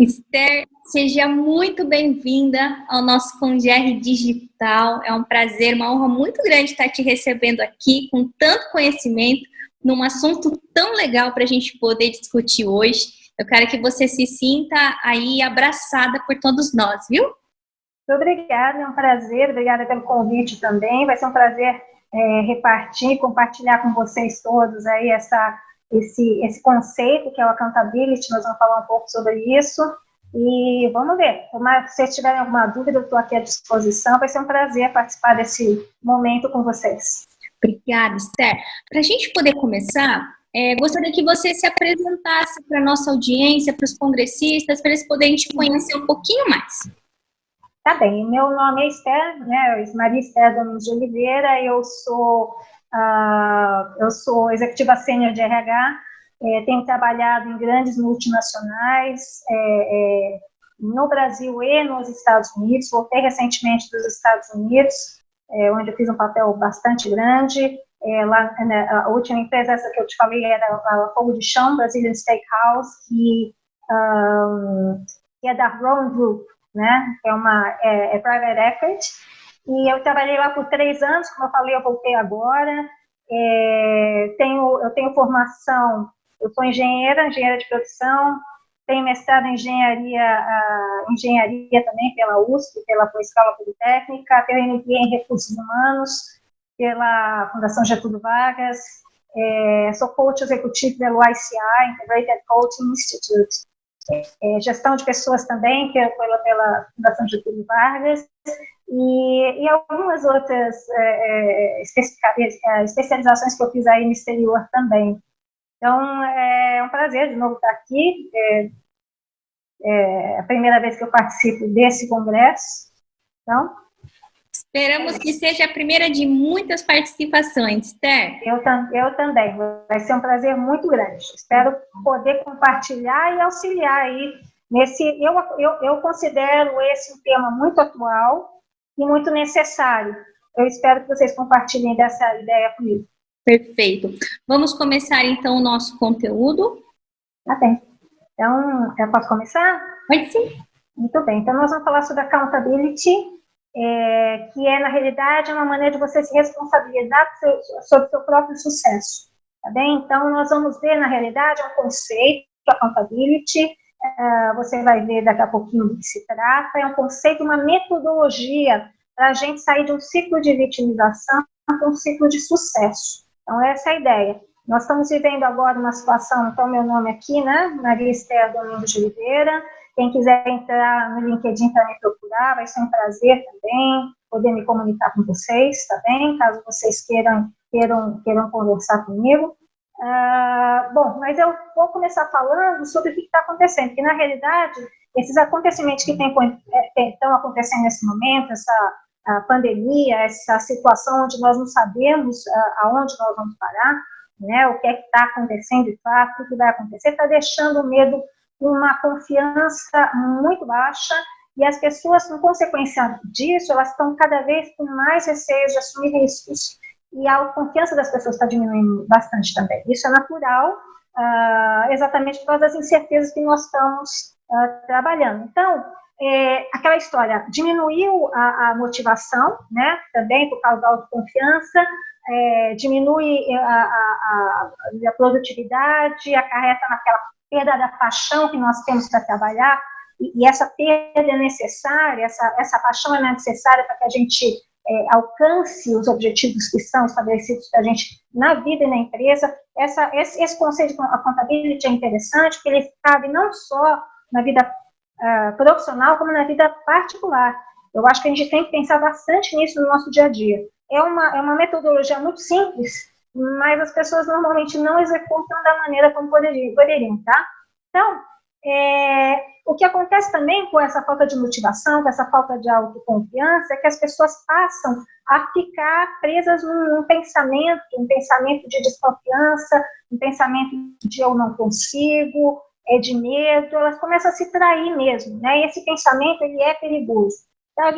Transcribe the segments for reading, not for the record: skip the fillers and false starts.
Esther, seja muito bem-vinda ao nosso Congerre Digital. É um prazer, uma honra muito grande estar te recebendo aqui com tanto conhecimento num assunto tão legal para a gente poder discutir hoje. Eu quero que você se sinta aí abraçada por todos nós, viu? Muito obrigada, é um prazer. Obrigada pelo convite também. Vai ser um prazer compartilhar com vocês todos aí esse conceito que é o accountability. Nós vamos falar um pouco sobre isso e vamos ver. Se vocês tiverem alguma dúvida, eu estou aqui à disposição. Vai ser um prazer participar desse momento com vocês. Obrigada, Esther. Para a gente poder começar, gostaria que você se apresentasse para a nossa audiência, para os congressistas, para eles poderem te conhecer um pouquinho mais. Tá bem, meu nome é Esther, né? Maria Esther Domingos de Oliveira, eu sou executiva sênior de RH, tenho trabalhado em grandes multinacionais no Brasil e nos Estados Unidos. Voltei recentemente dos Estados Unidos, onde eu fiz um papel bastante grande. A última empresa, essa que eu te falei, era a Fogo de Chão, Brazilian Steakhouse, que é da Rowan Group, né, que é private equity, e eu trabalhei lá por 3 anos, como eu falei, eu voltei agora. Eu tenho formação, eu sou engenheira de produção, tenho mestrado em engenharia também pela USP, pela Escola Politécnica, tenho MBA em Recursos Humanos pela Fundação Getúlio Vargas, sou coach executivo pelo ICI, Integrated Coaching Institute, gestão de pessoas também, que é pela Fundação Getúlio Vargas, e algumas outras especializações que eu fiz aí no exterior também. Então, é um prazer de novo estar aqui, é a primeira vez que eu participo desse congresso, então... Esperamos que seja a primeira de muitas participações, Esther. Eu também, vai ser um prazer muito grande. Espero poder compartilhar e auxiliar aí nesse... Eu considero esse um tema muito atual e muito necessário. Eu espero que vocês compartilhem dessa ideia comigo. Perfeito. Vamos começar, então, o nosso conteúdo? Tá bem. Então, eu posso começar? Pode sim. Muito bem. Então, nós vamos falar sobre accountability, que na realidade, uma maneira de você se responsabilizar sobre o seu próprio sucesso. Tá bem? Então, nós vamos ver, na realidade, um conceito, accountability, você vai ver daqui a pouquinho do que se trata, é um conceito, uma metodologia para a gente sair de um ciclo de vitimização para um ciclo de sucesso. Então, essa é a ideia. Nós estamos vivendo agora uma situação, então, meu nome aqui, né, Maria Esther Domingos de Oliveira. Quem quiser entrar no LinkedIn para me procurar, vai ser um prazer também poder me comunicar com vocês, tá bem? Caso vocês queiram conversar comigo. Bom, mas eu vou começar falando sobre o que está acontecendo, porque, na realidade, esses acontecimentos que estão acontecendo nesse momento, a pandemia, essa situação onde nós não sabemos aonde nós vamos parar, né, o que é que está acontecendo de fato, o que vai acontecer, está deixando o medo, uma confiança muito baixa, e as pessoas, com consequência disso, elas estão cada vez com mais receios de assumir riscos, e a confiança das pessoas está diminuindo bastante também. Isso é natural, exatamente por causa das incertezas que nós estamos trabalhando. Então, aquela história, diminuiu a motivação, né, também por causa da autoconfiança, diminui a produtividade, acarreta naquela perda da paixão que nós temos para trabalhar, e essa perda é necessária, essa paixão é necessária para que a gente alcance os objetivos que são estabelecidos para a gente na vida e na empresa. Esse conceito de accountability é interessante, porque ele cabe não só na vida profissional, como na vida particular. Eu acho que a gente tem que pensar bastante nisso no nosso dia a dia. É uma metodologia muito simples, mas as pessoas normalmente não executam da maneira como poderiam, tá? Então, o que acontece também com essa falta de motivação, com essa falta de autoconfiança, é que as pessoas passam a ficar presas num pensamento de desconfiança, um pensamento de eu não consigo, de medo, elas começam a se trair mesmo, né? E esse pensamento, ele é perigoso. Então,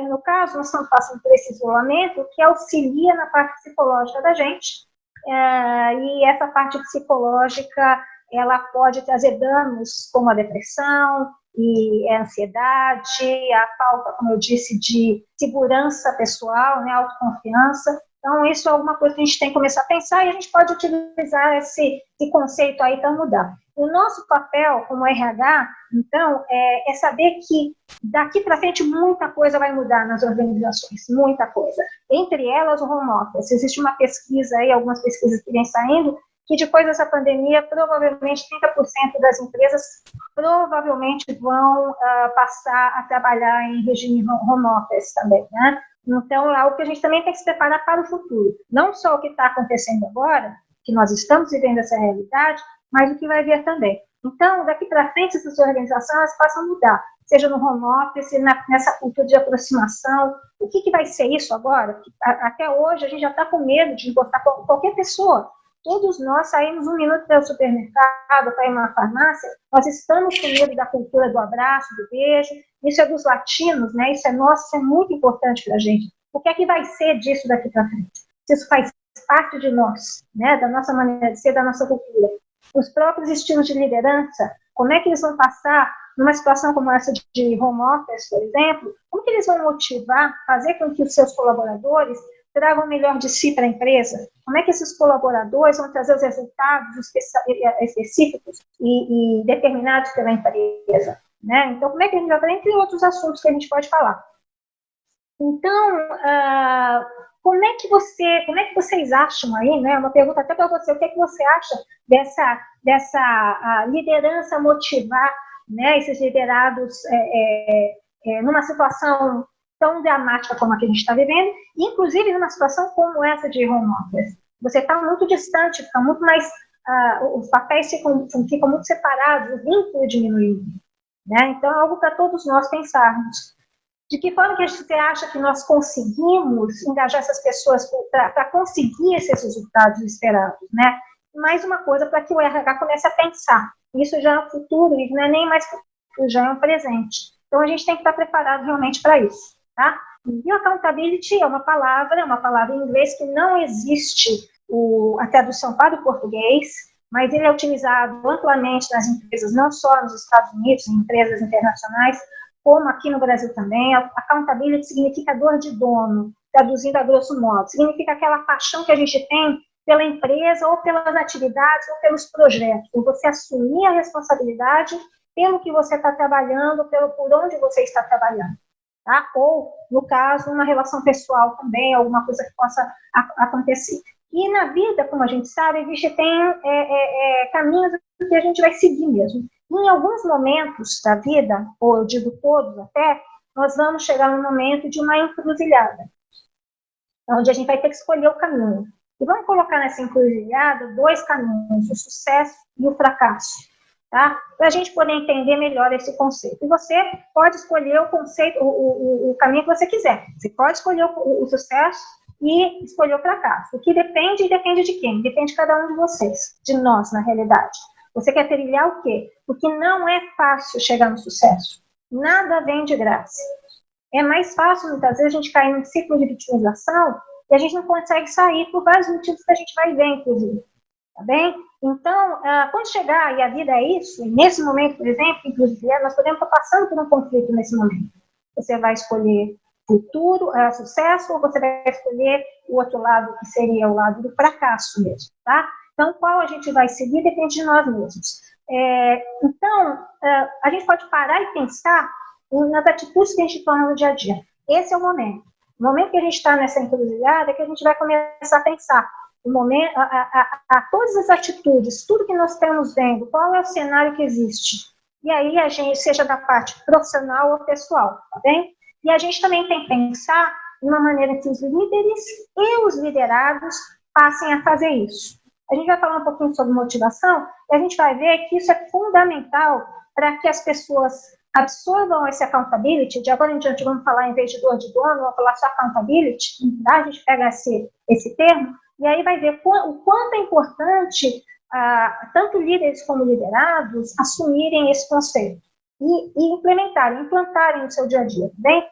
no caso, nós estamos passando por esse isolamento que auxilia na parte psicológica da gente, e essa parte psicológica ela pode trazer danos como a depressão e a ansiedade, a falta, como eu disse, de segurança pessoal, né, autoconfiança. Então, isso é alguma coisa que a gente tem que começar a pensar e a gente pode utilizar esse conceito aí para mudar. O nosso papel como RH, então, é saber que daqui para frente muita coisa vai mudar nas organizações, muita coisa. Entre elas, o home office. Existe uma pesquisa aí, algumas pesquisas que vêm saindo, que depois dessa pandemia, provavelmente 30% das empresas provavelmente vão passar a trabalhar em regime home office também, né? Então, é algo que a gente também tem que se preparar para o futuro. Não só o que está acontecendo agora, que nós estamos vivendo essa realidade, mas o que vai vir também. Então, daqui para frente, essas organizações passam a mudar, seja no home office, nessa cultura de aproximação. O que vai ser isso agora? Até hoje, a gente já está com medo de encostar qualquer pessoa. Todos nós saímos um minuto para o supermercado, para ir numa farmácia, nós estamos com medo da cultura do abraço, do beijo. Isso é dos latinos, né? Isso é nosso, isso é muito importante para a gente. O que é que vai ser disso daqui para frente? Se isso faz parte de nós, né? Da nossa maneira de ser, da nossa cultura. Os próprios estilos de liderança, como é que eles vão passar numa situação como essa de home office, por exemplo? Como que eles vão motivar, fazer com que os seus colaboradores tragam o melhor de si para a empresa? Como é que esses colaboradores vão trazer os resultados específicos e determinados pela empresa? Né? Então, como é que a gente vai fazer? Entre outros assuntos que a gente pode falar. Então, como é que vocês acham aí, né? Uma pergunta até para você, o que é que você acha dessa liderança motivar, né, esses liderados numa situação tão dramática como a que a gente está vivendo, inclusive numa situação como essa de home office. Você está muito distante, fica muito mais, os papéis ficam muito separados, o vínculo diminui. Né? Então, é algo para todos nós pensarmos. De que forma que você acha que nós conseguimos engajar essas pessoas para conseguir esses resultados esperados? Né? Mais uma coisa para que o RH comece a pensar. Isso já é um futuro, isso não é nem mais futuro, já é um presente. Então, a gente tem que estar preparado realmente para isso. Tá? E o accountability é uma palavra em inglês que não existe a tradução para o português, mas ele é utilizado amplamente nas empresas, não só nos Estados Unidos, em empresas internacionais, como aqui no Brasil também. Accountability significa dor de dono, traduzindo a grosso modo. Significa aquela paixão que a gente tem pela empresa, ou pelas atividades, ou pelos projetos. Então, você assumir a responsabilidade pelo que você está trabalhando, por onde você está trabalhando. Tá? Ou, no caso, uma relação pessoal também, alguma coisa que possa acontecer. E na vida, como a gente sabe, tem caminhos que a gente vai seguir mesmo. Em alguns momentos da vida, ou eu digo todos até, nós vamos chegar num momento de uma encruzilhada, onde a gente vai ter que escolher o caminho. E vamos colocar nessa encruzilhada 2 caminhos, o sucesso e o fracasso. Tá? Para a gente poder entender melhor esse conceito. E você pode escolher o conceito, o caminho que você quiser. Você pode escolher o sucesso e escolher o fracasso. O que depende de quem? Depende de cada um de vocês, de nós, na realidade. Você quer trilhar o quê? Porque não é fácil chegar no sucesso. Nada vem de graça. É mais fácil, muitas vezes, a gente cair num ciclo de vitimização e a gente não consegue sair por vários motivos que a gente vai ver, inclusive. Tá bem? Então, quando chegar, e a vida é isso, e nesse momento, por exemplo, inclusive, nós podemos estar passando por um conflito nesse momento. Você vai escolher futuro, sucesso, ou você vai escolher o outro lado, que seria o lado do fracasso mesmo, tá? Então, qual a gente vai seguir depende de nós mesmos. Então, a gente pode parar e pensar nas atitudes que a gente toma no dia a dia. Esse é o momento. No momento que a gente está nessa encruzilhada, é que a gente vai começar a pensar o momento, todas as atitudes, tudo que nós estamos vendo, qual é o cenário que existe. E aí a gente, seja da parte profissional ou pessoal, tá bem? E a gente também tem que pensar em uma maneira que os líderes e os liderados passem a fazer isso. A gente vai falar um pouquinho sobre motivação e a gente vai ver que isso é fundamental para que as pessoas absorvam esse accountability. De agora em diante vamos falar, em vez de dor de dono, vamos falar só accountability, tá? A gente pega esse termo e aí vai ver o quanto é importante tanto líderes como liderados assumirem esse conceito e implantarem no seu dia a dia, tá bem?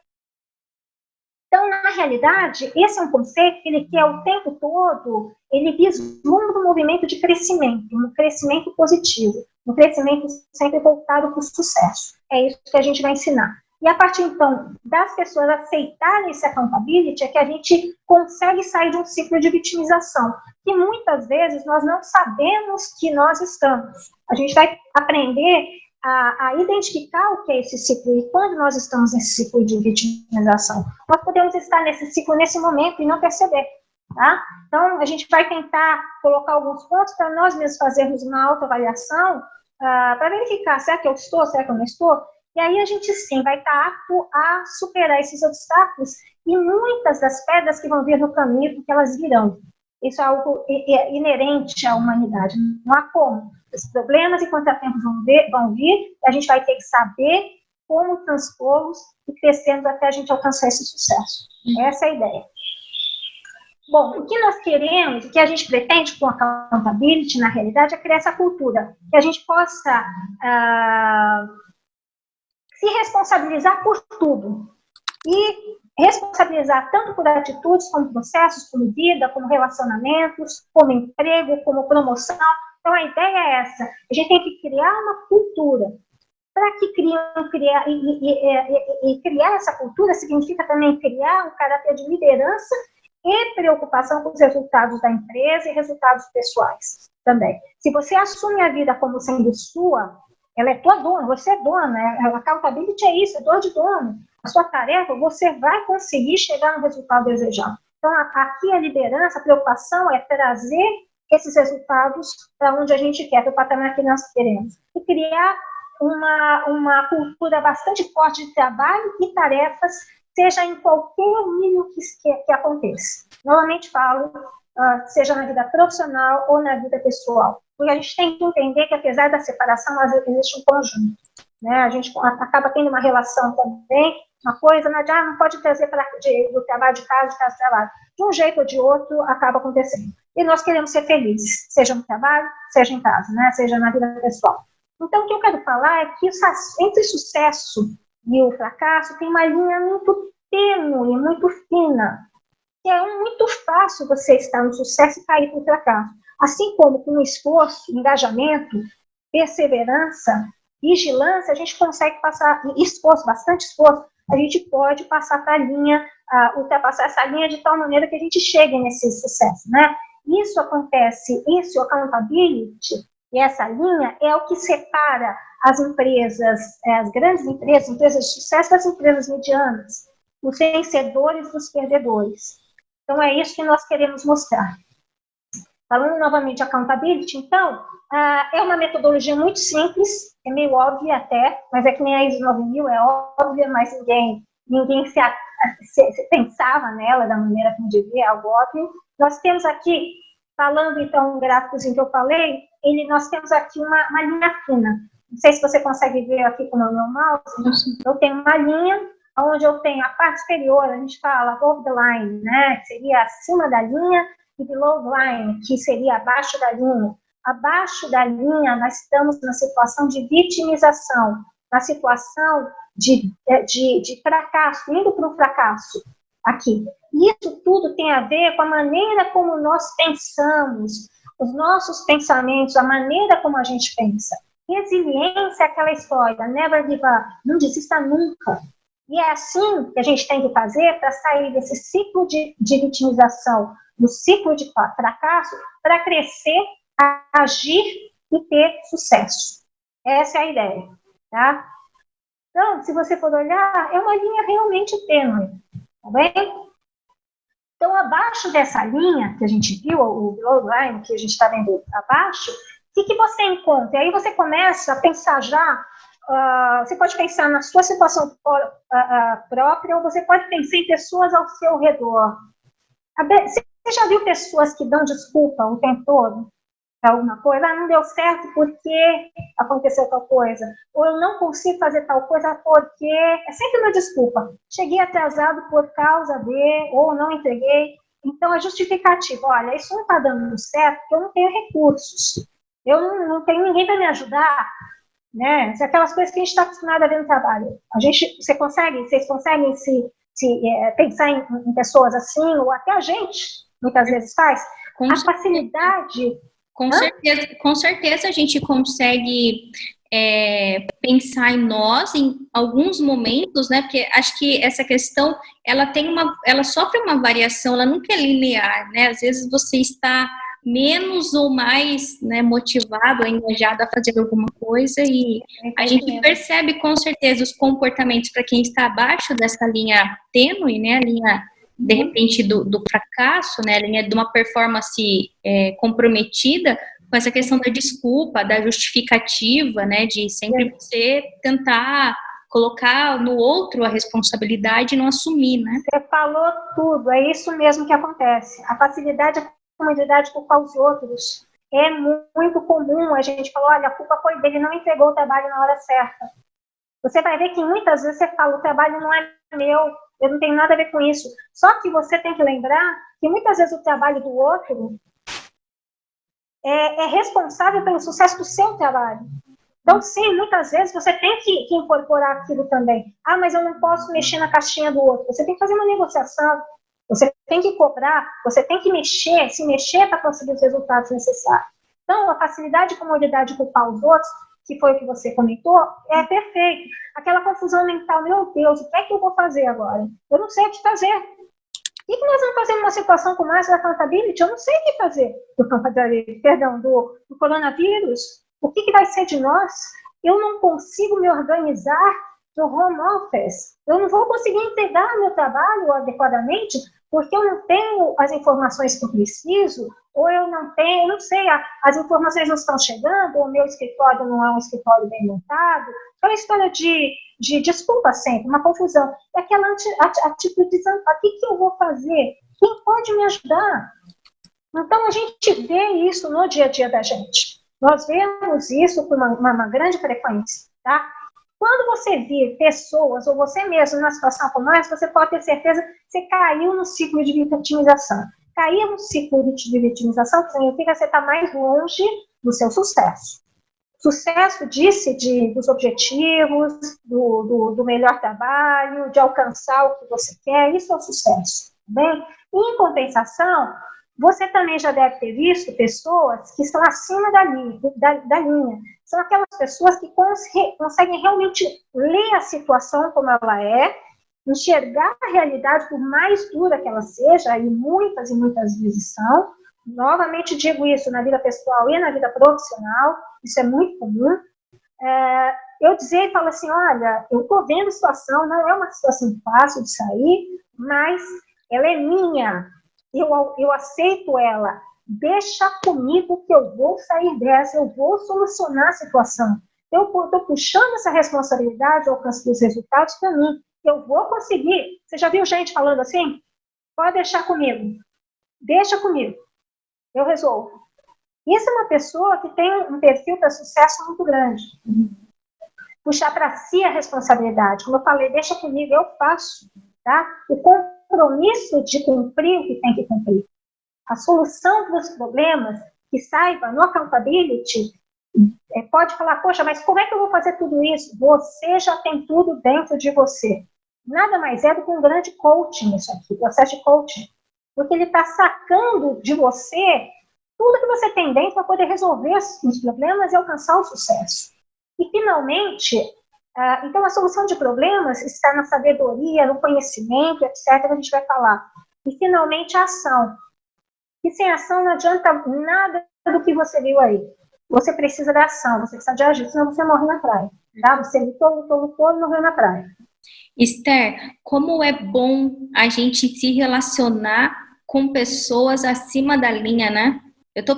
Então, na realidade, esse é um conceito que ele quer o tempo todo, ele vislumbra um movimento de crescimento, um crescimento positivo, um crescimento sempre voltado para o sucesso. É isso que a gente vai ensinar. E a partir, então, das pessoas aceitarem esse accountability, é que a gente consegue sair de um ciclo de vitimização, que muitas vezes nós não sabemos que nós estamos. A gente vai aprender a identificar o que é esse ciclo e quando nós estamos nesse ciclo de vitimização. Nós podemos estar nesse ciclo nesse momento e não perceber, tá? Então, a gente vai tentar colocar alguns pontos para nós mesmos fazermos uma autoavaliação para verificar, será que eu estou, será que eu não estou? E aí a gente sim vai estar apto a superar esses obstáculos e muitas das pedras que vão vir no caminho, porque elas virão. Isso é algo inerente à humanidade, não há como. Os problemas e contratempos vão vir, e a gente vai ter que saber como transpô-los e crescendo até a gente alcançar esse sucesso. Essa é a ideia. Bom, o que nós queremos, o que a gente pretende com a accountability, na realidade, é criar essa cultura, que a gente possa se responsabilizar por tudo. E responsabilizar tanto por atitudes, como processos, como vida, como relacionamentos, como emprego, como promoção. Então, a ideia é essa. A gente tem que criar uma cultura. Para que criar essa cultura significa também criar um caráter de liderança e preocupação com os resultados da empresa e resultados pessoais também. Se você assume a vida como sendo sua, ela é tua dona, você é dona. A accountability é isso, é dor de dono. A sua tarefa, você vai conseguir chegar no resultado desejado. Então, aqui a liderança, a preocupação é trazer esses resultados para onde a gente quer, para o patamar que nós queremos. E criar uma cultura bastante forte de trabalho e tarefas, seja em qualquer nível que aconteça. Normalmente falo, seja na vida profissional ou na vida pessoal. Porque a gente tem que entender que, apesar da separação, existe um conjunto. Né? A gente acaba tendo uma relação também, uma coisa, não pode trazer do trabalho de casa de trabalho. De um jeito ou de outro, acaba acontecendo. E nós queremos ser felizes, seja no trabalho, seja em casa, né? Seja na vida pessoal. Então, o que eu quero falar é que entre o sucesso e o fracasso tem uma linha muito tênue, muito fina. Que é muito fácil você estar no sucesso e cair para o fracasso. Assim como com esforço, engajamento, perseverança, vigilância, a gente consegue passar, esforço, bastante esforço, a gente pode passar para a linha, ultrapassar essa linha de tal maneira que a gente chegue nesse sucesso, né? Isso acontece, isso, accountability, e essa linha é o que separa as empresas, as grandes empresas de sucesso das empresas medianas, os vencedores dos perdedores. Então, é isso que nós queremos mostrar. Falando novamente de accountability, então, é uma metodologia muito simples, é meio óbvia até, mas é que nem a ISO 9000, é óbvia, mas ninguém se pensava nela da maneira como devia, é algo óbvio. Nós temos aqui, falando então um gráficozinho que eu falei, nós temos aqui uma linha fina. Não sei se você consegue ver aqui com o meu mouse. Eu tenho uma linha onde eu tenho a parte superior, a gente fala above the line, né, que seria acima da linha, e below the line, que seria abaixo da linha. Abaixo da linha, nós estamos na situação de vitimização, na situação de fracasso, indo para o fracasso aqui. Isso tudo tem a ver com a maneira como nós pensamos, os nossos pensamentos, a maneira como a gente pensa. Resiliência é aquela história, never give up, não desista nunca. E é assim que a gente tem que fazer para sair desse ciclo de vitimização, do ciclo de fracasso, para crescer, agir e ter sucesso. Essa é a ideia, tá? Então, se você for olhar, é uma linha realmente tênue, tá bem? Então, abaixo dessa linha que a gente viu, o below line que a gente está vendo abaixo, o que você encontra? E aí você começa a pensar já, você pode pensar na sua situação própria, ou você pode pensar em pessoas ao seu redor. Você já viu pessoas que dão desculpa o tempo todo? Alguma coisa, não deu certo porque aconteceu tal coisa, ou eu não consigo fazer tal coisa porque é sempre uma desculpa, cheguei atrasado por causa de, ou não entreguei, então é justificativo, olha, isso não está dando certo porque eu não tenho recursos, eu não tenho ninguém para me ajudar, né, aquelas coisas que a gente está acostumado a ver no trabalho, vocês conseguem se pensar em pessoas assim, ou até a gente, muitas vezes faz, a facilidade... Com certeza a gente consegue pensar em nós em alguns momentos, né? Porque acho que essa questão, ela sofre uma variação, ela nunca é linear, né? Às vezes você está menos ou mais, né, motivado, engajado a fazer alguma coisa e a gente percebe com certeza os comportamentos para quem está abaixo dessa linha tênue, né, a linha de repente do fracasso, né, a linha de uma performance comprometida com essa questão da desculpa, da justificativa, né, de sempre você tentar colocar no outro a responsabilidade e não assumir, né? Você falou tudo, é isso mesmo que acontece. A facilidade, a comodidade de culpar os outros. É muito comum a gente falar, olha, a culpa foi dele, não entregou o trabalho na hora certa. Você vai ver que muitas vezes você fala, o trabalho não é meu, eu não tenho nada a ver com isso. Só que você tem que lembrar que muitas vezes o trabalho do outro é responsável pelo sucesso do seu trabalho. Então, sim, muitas vezes você tem que incorporar aquilo também. Ah, mas eu não posso mexer na caixinha do outro. Você tem que fazer uma negociação, você tem que cobrar, você tem que se mexer para conseguir os resultados necessários. Então, a facilidade e comodidade de culpar os outros, que foi o que você comentou, é perfeito. Aquela confusão mental, meu Deus, o que é que eu vou fazer agora? Eu não sei o que fazer. O que nós vamos fazer numa situação como essa da accountability? Eu não sei o que fazer do coronavírus. O que vai ser de nós? Eu não consigo me organizar no home office. Eu não vou conseguir entregar meu trabalho adequadamente porque eu não tenho as informações que eu preciso, ou eu não sei, as informações não estão chegando, ou o meu escritório não é um escritório bem montado. Aquela história de desculpa sempre, uma confusão. É aquela atitude de, o que eu vou fazer? Quem pode me ajudar? Então, a gente vê isso no dia a dia da gente. Nós vemos isso com uma grande frequência, tá? Quando você vê pessoas, ou você mesmo, numa situação como essa, você pode ter certeza que você caiu no ciclo de vitimização. Cair no ciclo de vitimização significa que você está mais longe do seu sucesso. Sucesso dos objetivos, do melhor trabalho, de alcançar o que você quer, isso é o sucesso, tá bem? Em compensação, você também já deve ter visto pessoas que estão acima da linha. São aquelas pessoas que conseguem realmente ler a situação como ela é, enxergar a realidade por mais dura que ela seja, e muitas vezes são. Novamente digo isso na vida pessoal e na vida profissional, isso é muito comum. Eu dizer e falar assim, olha, eu estou vendo a situação, não é uma situação fácil de sair, mas ela é minha. Eu aceito ela, deixa comigo que eu vou sair dessa, eu vou solucionar a situação. Eu estou puxando essa responsabilidade, o alcance dos resultados para mim. Eu vou conseguir. Você já viu gente falando assim? Pode deixar comigo. Deixa comigo. Eu resolvo. Isso é uma pessoa que tem um perfil para sucesso muito grande. Puxar para si a responsabilidade. Como eu falei, deixa comigo, eu faço. Tá? O compromisso de cumprir o que tem que cumprir. A solução dos problemas, que saiba, no accountability, pode falar, poxa, mas como é que eu vou fazer tudo isso? Você já tem tudo dentro de você. Nada mais é do que um grande coaching isso aqui, processo de coaching. Porque ele está sacando de você tudo que você tem dentro para poder resolver os problemas e alcançar o sucesso. E, finalmente, então a solução de problemas está na sabedoria, no conhecimento, etc., que a gente vai falar. E, finalmente, a ação. E sem ação não adianta nada do que você viu aí. Você precisa da ação, você precisa de agir, senão você morre na praia. Tá? Você lutou e morreu na praia. Esther, como é bom a gente se relacionar com pessoas acima da linha, né? Eu tô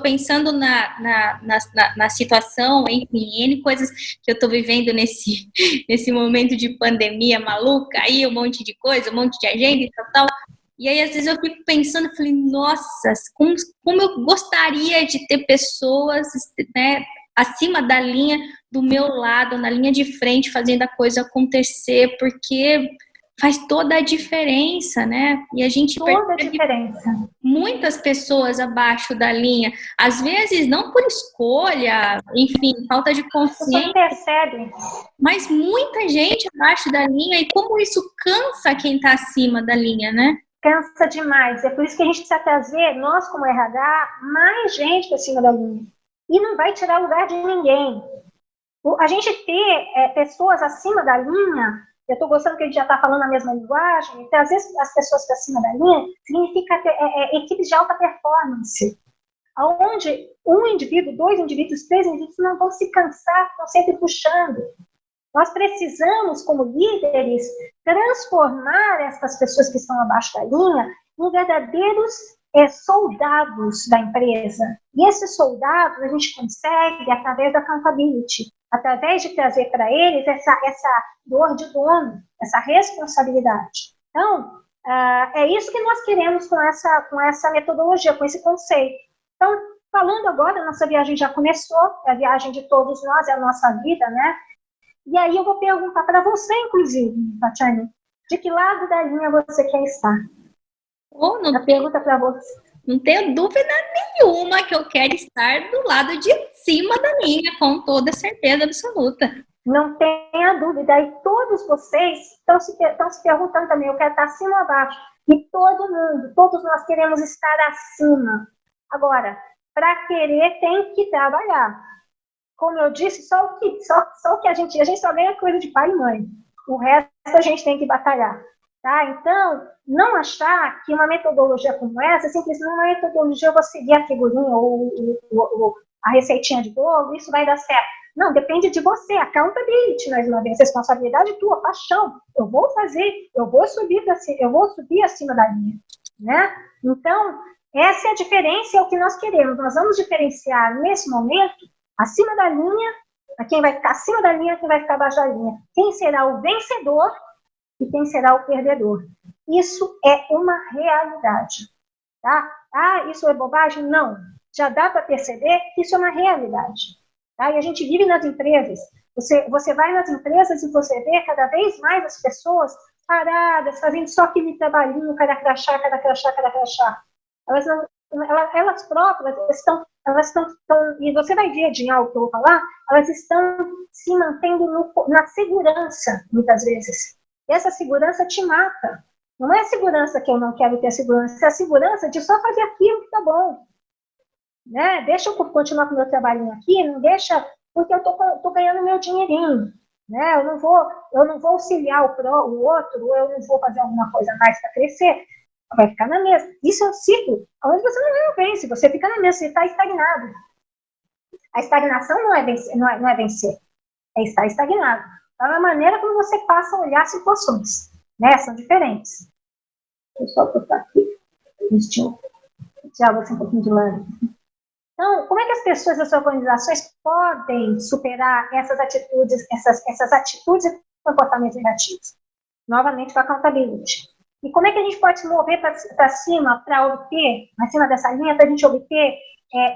pensando na situação, enfim, N coisas que eu tô vivendo nesse momento de pandemia maluca, aí um monte de coisa, um monte de agenda e tal. E aí, às vezes, eu fico pensando, eu falei, nossa, como eu gostaria de ter pessoas, né, acima da linha, do meu lado, na linha de frente, fazendo a coisa acontecer, porque faz toda a diferença, né? E a gente toda a diferença. Muitas pessoas abaixo da linha, às vezes não por escolha, enfim, falta de consciência. Você percebe. Mas muita gente abaixo da linha, e como isso cansa quem está acima da linha, né? Cansa demais. É por isso que a gente precisa trazer, nós como RH, mais gente para cima da linha. E não vai tirar o lugar de ninguém. A gente ter pessoas acima da linha, eu estou gostando que a gente já está falando a mesma linguagem, trazer as pessoas para cima da linha significa equipes de alta performance, onde um indivíduo, 2 indivíduos, 3 indivíduos não vão se cansar, estão sempre puxando. Nós precisamos, como líderes, transformar essas pessoas que estão abaixo da linha em verdadeiros soldados da empresa. E esses soldados a gente consegue através da accountability, através de trazer para eles essa dor de dono, essa responsabilidade. Então, é isso que nós queremos com essa metodologia, com esse conceito. Então, falando agora, a nossa viagem já começou, é a viagem de todos nós, é a nossa vida, né? E aí eu vou perguntar para você, inclusive, Tatiane, de que lado da linha você quer estar? Pergunta para você. Não tenho dúvida nenhuma que eu quero estar do lado de cima da linha, com toda certeza absoluta. Não tenha dúvida. E todos vocês estão se perguntando também, eu quero estar acima ou abaixo. E todo mundo, todos nós queremos estar acima. Agora, para querer tem que trabalhar. Como eu disse, só o que a gente só ganha coisa de pai e mãe. O resto a gente tem que batalhar. Tá? Então, não achar que uma metodologia como essa, simplesmente uma metodologia, eu vou seguir a figurinha ou a receitinha de bolo, isso vai dar certo. Não, depende de você, accountability, mais uma vez, responsabilidade tua, paixão. Eu vou fazer, eu vou subir acima da linha. Né? Então, essa é a diferença, é o que nós queremos. Nós vamos diferenciar, nesse momento, acima da linha, quem vai ficar acima da linha, quem vai ficar abaixo da linha. Quem será o vencedor e quem será o perdedor. Isso é uma realidade. Tá? Isso é bobagem? Não. Já dá para perceber que isso é uma realidade. Tá? E a gente vive nas empresas. Você vai nas empresas e você vê cada vez mais as pessoas paradas, fazendo só aquele trabalhinho, cada crachá. Elas próprias estão, e você vai ver de algo que eu vou falar, elas estão se mantendo na segurança, muitas vezes. E essa segurança te mata. Não é a segurança que eu não quero ter a segurança, é a segurança de só fazer aquilo que tá bom. Né? Deixa eu continuar com o meu trabalhinho aqui, não deixa, porque eu tô ganhando meu dinheirinho. Né? Eu não vou auxiliar o outro, ou eu não vou fazer alguma coisa mais para crescer. Vai ficar na mesa. Isso é um ciclo onde você não vence, você fica na mesa, você está estagnado. A estagnação não é vencer, é estar estagnado. Então, é a maneira como você passa a olhar situações, né? São diferentes. Deixa eu só botar aqui. Tirar você um pouquinho de lado. Então, como é que as pessoas das organizações podem superar essas atitudes e comportamentos negativos? Novamente, com a accountability. E como é que a gente pode se mover para cima, para obter, acima dessa linha, para a gente obter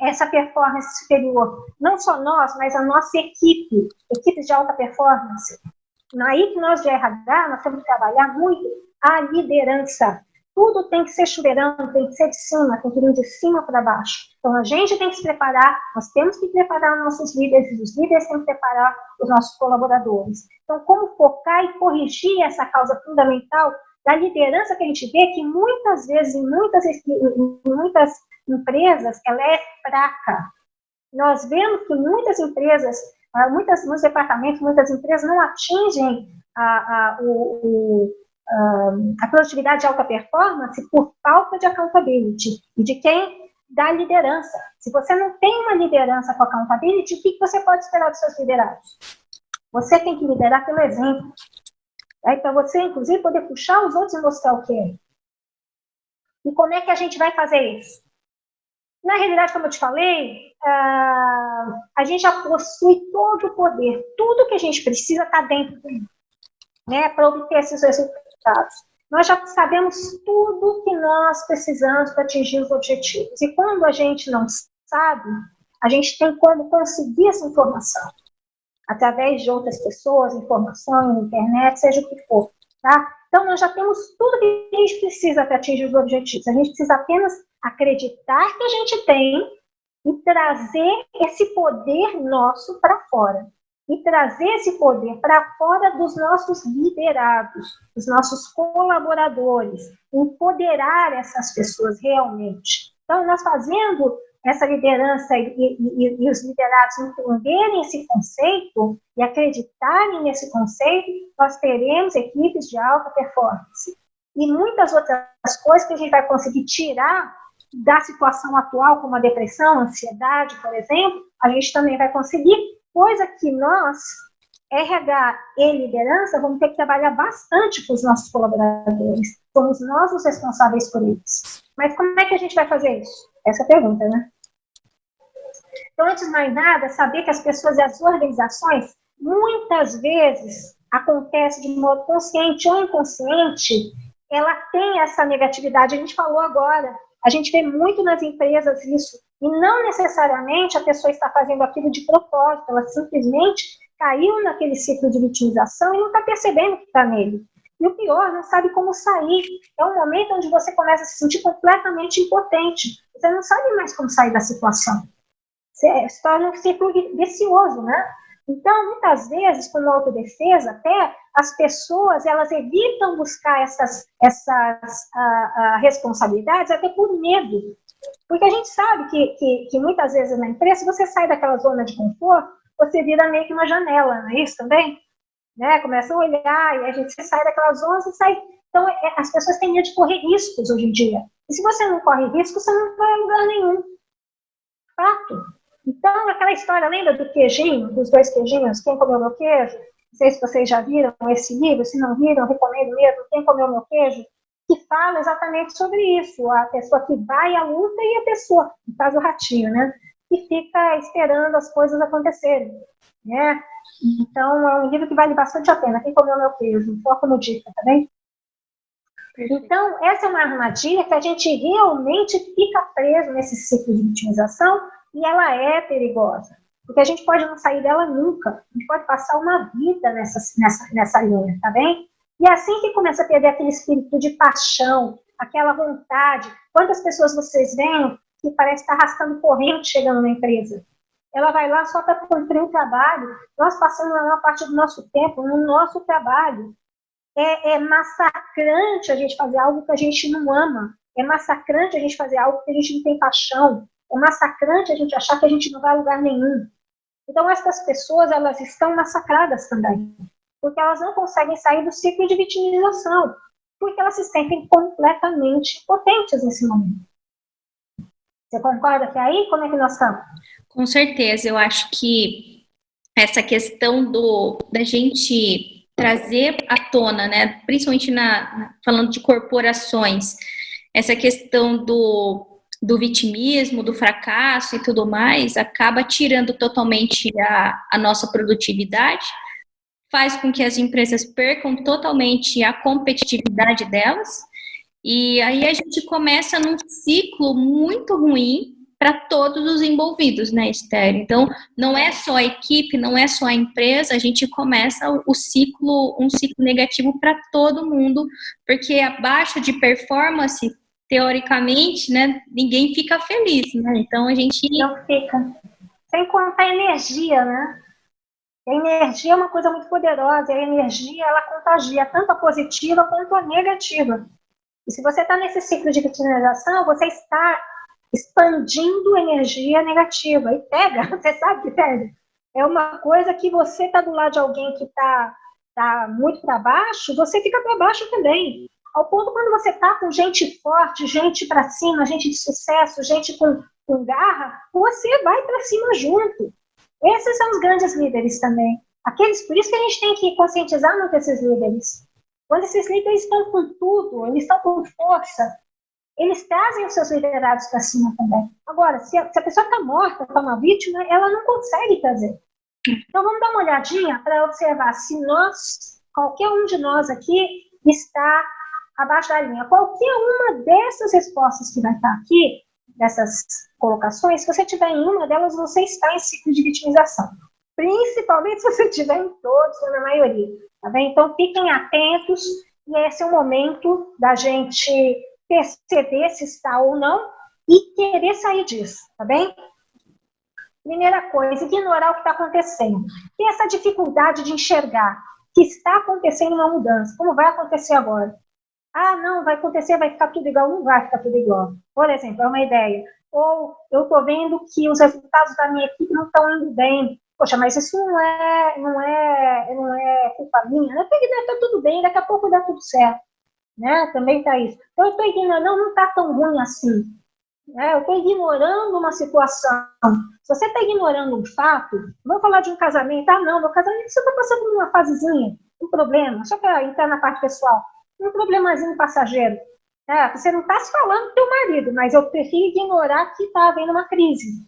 essa performance superior? Não só nós, mas a nossa equipes de alta performance. Aí que nós de RH, nós temos que trabalhar muito a liderança. Tudo tem que ser chuveirão, tem que ser de cima, tem que vir de cima para baixo. Então, a gente tem que se preparar, nós temos que preparar nossos líderes, e os líderes têm que preparar os nossos colaboradores. Então, como focar e corrigir essa causa fundamental da liderança que a gente vê que muitas vezes, em muitas empresas, ela é fraca. Nós vemos que muitas empresas, muitos departamentos, muitas empresas não atingem a produtividade de alta performance por falta de accountability e de quem dá liderança. Se você não tem uma liderança com accountability, o que você pode esperar dos seus liderados? Você tem que liderar pelo exemplo. Para você, inclusive, poder puxar os outros e mostrar o que é. E como é que a gente vai fazer isso? Na realidade, como eu te falei, a gente já possui todo o poder. Tudo que a gente precisa está dentro dele, né, para obter esses resultados. Nós já sabemos tudo que nós precisamos para atingir os objetivos. E quando a gente não sabe, a gente tem como conseguir essa informação. Através de outras pessoas, informações, internet, seja o que for. Tá? Então, nós já temos tudo que a gente precisa para atingir os objetivos. A gente precisa apenas acreditar que a gente tem e trazer esse poder nosso para fora. E trazer esse poder para fora dos nossos liderados, dos nossos colaboradores. Empoderar essas pessoas realmente. Então, nós fazendo essa liderança e os liderados entenderem esse conceito e acreditarem nesse conceito, nós teremos equipes de alta performance. E muitas outras coisas que a gente vai conseguir tirar da situação atual, como a depressão, a ansiedade, por exemplo, a gente também vai conseguir, coisa que nós, RH e liderança, vamos ter que trabalhar bastante com os nossos colaboradores. Somos nós os responsáveis por eles. Mas como é que a gente vai fazer isso? Essa é a pergunta, né? Então, antes de mais nada, saber que as pessoas e as organizações, muitas vezes, acontece de modo consciente ou inconsciente, ela tem essa negatividade. A gente falou agora, a gente vê muito nas empresas isso, e não necessariamente a pessoa está fazendo aquilo de propósito, ela simplesmente caiu naquele ciclo de vitimização e não está percebendo que está nele. E o pior, não sabe como sair. É um momento onde você começa a se sentir completamente impotente. Você não sabe mais como sair da situação. Se torna um ciclo vicioso, né? Então, muitas vezes, como autodefesa, até as pessoas, elas evitam buscar essas responsabilidades até por medo. Porque a gente sabe que muitas vezes na empresa, se você sai daquela zona de conforto, você vira meio que uma janela, não é isso também? Né? Começa a olhar e a gente sai daquela zona e sai. Então, as pessoas têm medo de correr riscos hoje em dia. E se você não corre risco, você não vai a lugar nenhum. Fato. Então, aquela história, lembra do queijinho, dos 2 queijinhos? Quem comeu meu queijo? Não sei se vocês já viram esse livro, se não viram, eu recomendo mesmo. Quem comeu meu queijo? Que fala exatamente sobre isso. A pessoa que vai à luta e a pessoa, no caso o ratinho, né? Que fica esperando as coisas acontecerem, né? Então, é um livro que vale bastante a pena. Quem comeu meu queijo? Foco no dica, tá bem? Então, essa é uma armadilha que a gente realmente fica preso nesse ciclo de vitimização e ela é perigosa, porque a gente pode não sair dela nunca, a gente pode passar uma vida nessa linha, tá bem? E assim que começa a perder aquele espírito de paixão, aquela vontade, quantas pessoas vocês veem que parece estar arrastando corrente chegando na empresa? Ela vai lá só para cumprir um trabalho, nós passamos a maior parte do nosso tempo no nosso trabalho. É massacrante a gente fazer algo que a gente não ama, é massacrante a gente fazer algo que a gente não tem paixão, é massacrante a gente achar que a gente não vai a lugar nenhum. Então, essas pessoas, elas estão massacradas também, porque elas não conseguem sair do ciclo de vitimização, porque elas se sentem completamente impotentes nesse momento. Você concorda que aí, como é que nós estamos? Com certeza, eu acho que essa questão da gente trazer à tona, né, principalmente falando de corporações, essa questão do vitimismo, do fracasso e tudo mais, acaba tirando totalmente a nossa produtividade, faz com que as empresas percam totalmente a competitividade delas, e aí a gente começa num ciclo muito ruim para todos os envolvidos, né, Esther? Então, não é só a equipe, não é só a empresa, a gente começa um ciclo negativo para todo mundo, porque abaixo de performance, teoricamente, né, ninguém fica feliz, né? Então a gente... Não fica. Sem contar a energia, né? A energia é uma coisa muito poderosa, e a energia, ela contagia tanto a positiva quanto a negativa. E se você está nesse ciclo de vitimização, você está expandindo energia negativa. E pega, você sabe que pega. É uma coisa que você está do lado de alguém que está muito para baixo, você fica para baixo também. Ao ponto quando você está com gente forte, gente para cima, gente de sucesso, gente com garra, você vai para cima junto. Esses são os grandes líderes também. Por isso que a gente tem que conscientizar muito esses líderes. Quando esses líderes estão com tudo, eles estão com força, eles trazem os seus liderados para cima também. Agora, se a pessoa está morta, está uma vítima, ela não consegue trazer. Então vamos dar uma olhadinha para observar se qualquer um de nós aqui está abaixo da linha. Qualquer uma dessas respostas que vai estar aqui, dessas colocações, se você tiver em uma delas, você está em ciclo de vitimização. Principalmente se você tiver em todos ou na maioria. Tá bem? Então fiquem atentos e esse é o momento da gente perceber se está ou não e querer sair disso, tá bem? Primeira coisa, ignorar o que está acontecendo. Tem essa dificuldade de enxergar que está acontecendo uma mudança, como vai acontecer agora. Ah, não, vai acontecer, vai ficar tudo igual, não vai ficar tudo igual. Por exemplo, é uma ideia. Ou eu estou vendo que os resultados da minha equipe não estão indo bem. Poxa, mas isso não é culpa minha. Não tem que dar tudo bem, daqui a pouco dá tudo certo. Né? Também está isso. Então eu estou ignorando, não está tão ruim assim. Né? Eu estou ignorando uma situação. Se você está ignorando um fato, vamos falar de um casamento. Ah, não, meu casamento você está passando por uma fasezinha, um problema, só para entrar na parte pessoal, um problemazinho passageiro. Você não está se falando com teu marido, mas eu prefiro ignorar que está havendo uma crise,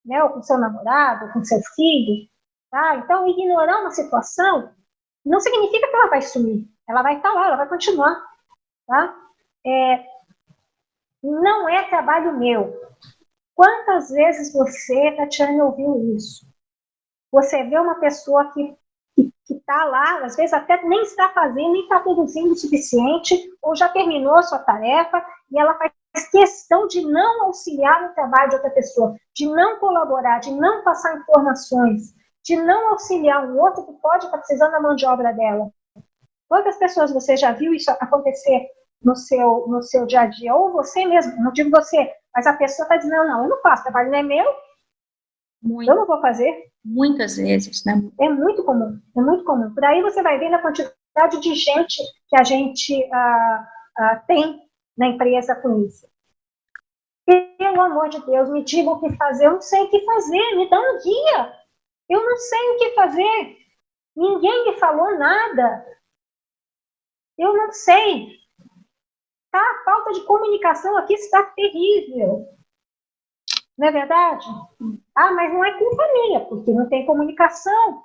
né? Ou com seu namorado, ou com seu filho. Tá? Então, ignorar uma situação não significa que ela vai sumir. Ela vai estar lá, ela vai continuar. Tá? Não é trabalho meu. Quantas vezes você, Tatiana, ouviu isso? Você vê uma pessoa que está lá, às vezes até nem está fazendo, nem está produzindo o suficiente, ou já terminou a sua tarefa, e ela faz questão de não auxiliar no trabalho de outra pessoa, de não colaborar, de não passar informações, de não auxiliar um outro que pode estar precisando da mão de obra dela. Quantas pessoas você já viu isso acontecer no seu dia a dia? Ou você mesmo, não digo você, mas a pessoa está dizendo, não, eu não faço, o trabalho não é meu, eu não vou fazer. Muitas vezes, né? É muito comum, é muito comum. Por aí você vai ver a quantidade de gente que a gente tem na empresa com isso. Pelo amor de Deus, me diga o que fazer, eu não sei o que fazer, me dá um guia. Eu não sei o que fazer. Ninguém me falou nada. Eu não sei. Tá? A falta de comunicação aqui está terrível. Não é verdade? Ah, mas não é culpa minha, porque não tem comunicação.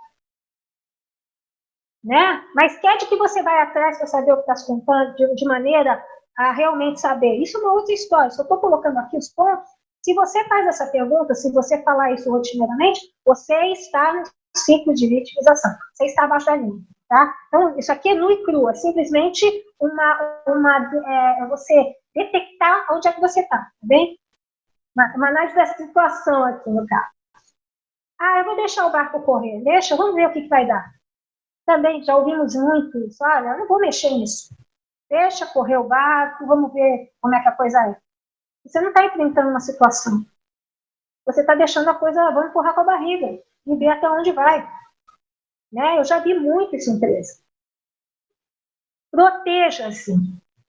Né? Mas quer de que você vai atrás para saber o que está se contando, de maneira a realmente saber. Isso é uma outra história. Se eu estou colocando aqui os pontos, se você faz essa pergunta, se você falar isso rotineiramente, você está no ciclo de vitimização. Você está abaixo da linha. Tá? Então, isso aqui é nu e cru. É simplesmente você detectar onde é que você está. Tá bem? Uma análise dessa situação aqui, no caso. Ah, eu vou deixar o barco correr. Deixa, vamos ver o que vai dar. Também já ouvimos muito isso. Olha, eu não vou mexer nisso. Deixa correr o barco, vamos ver como é que a coisa é. Você não está enfrentando uma situação. Você está deixando a coisa, vamos empurrar com a barriga e ver até onde vai. Né? Eu já vi muito isso em empresa. Proteja-se.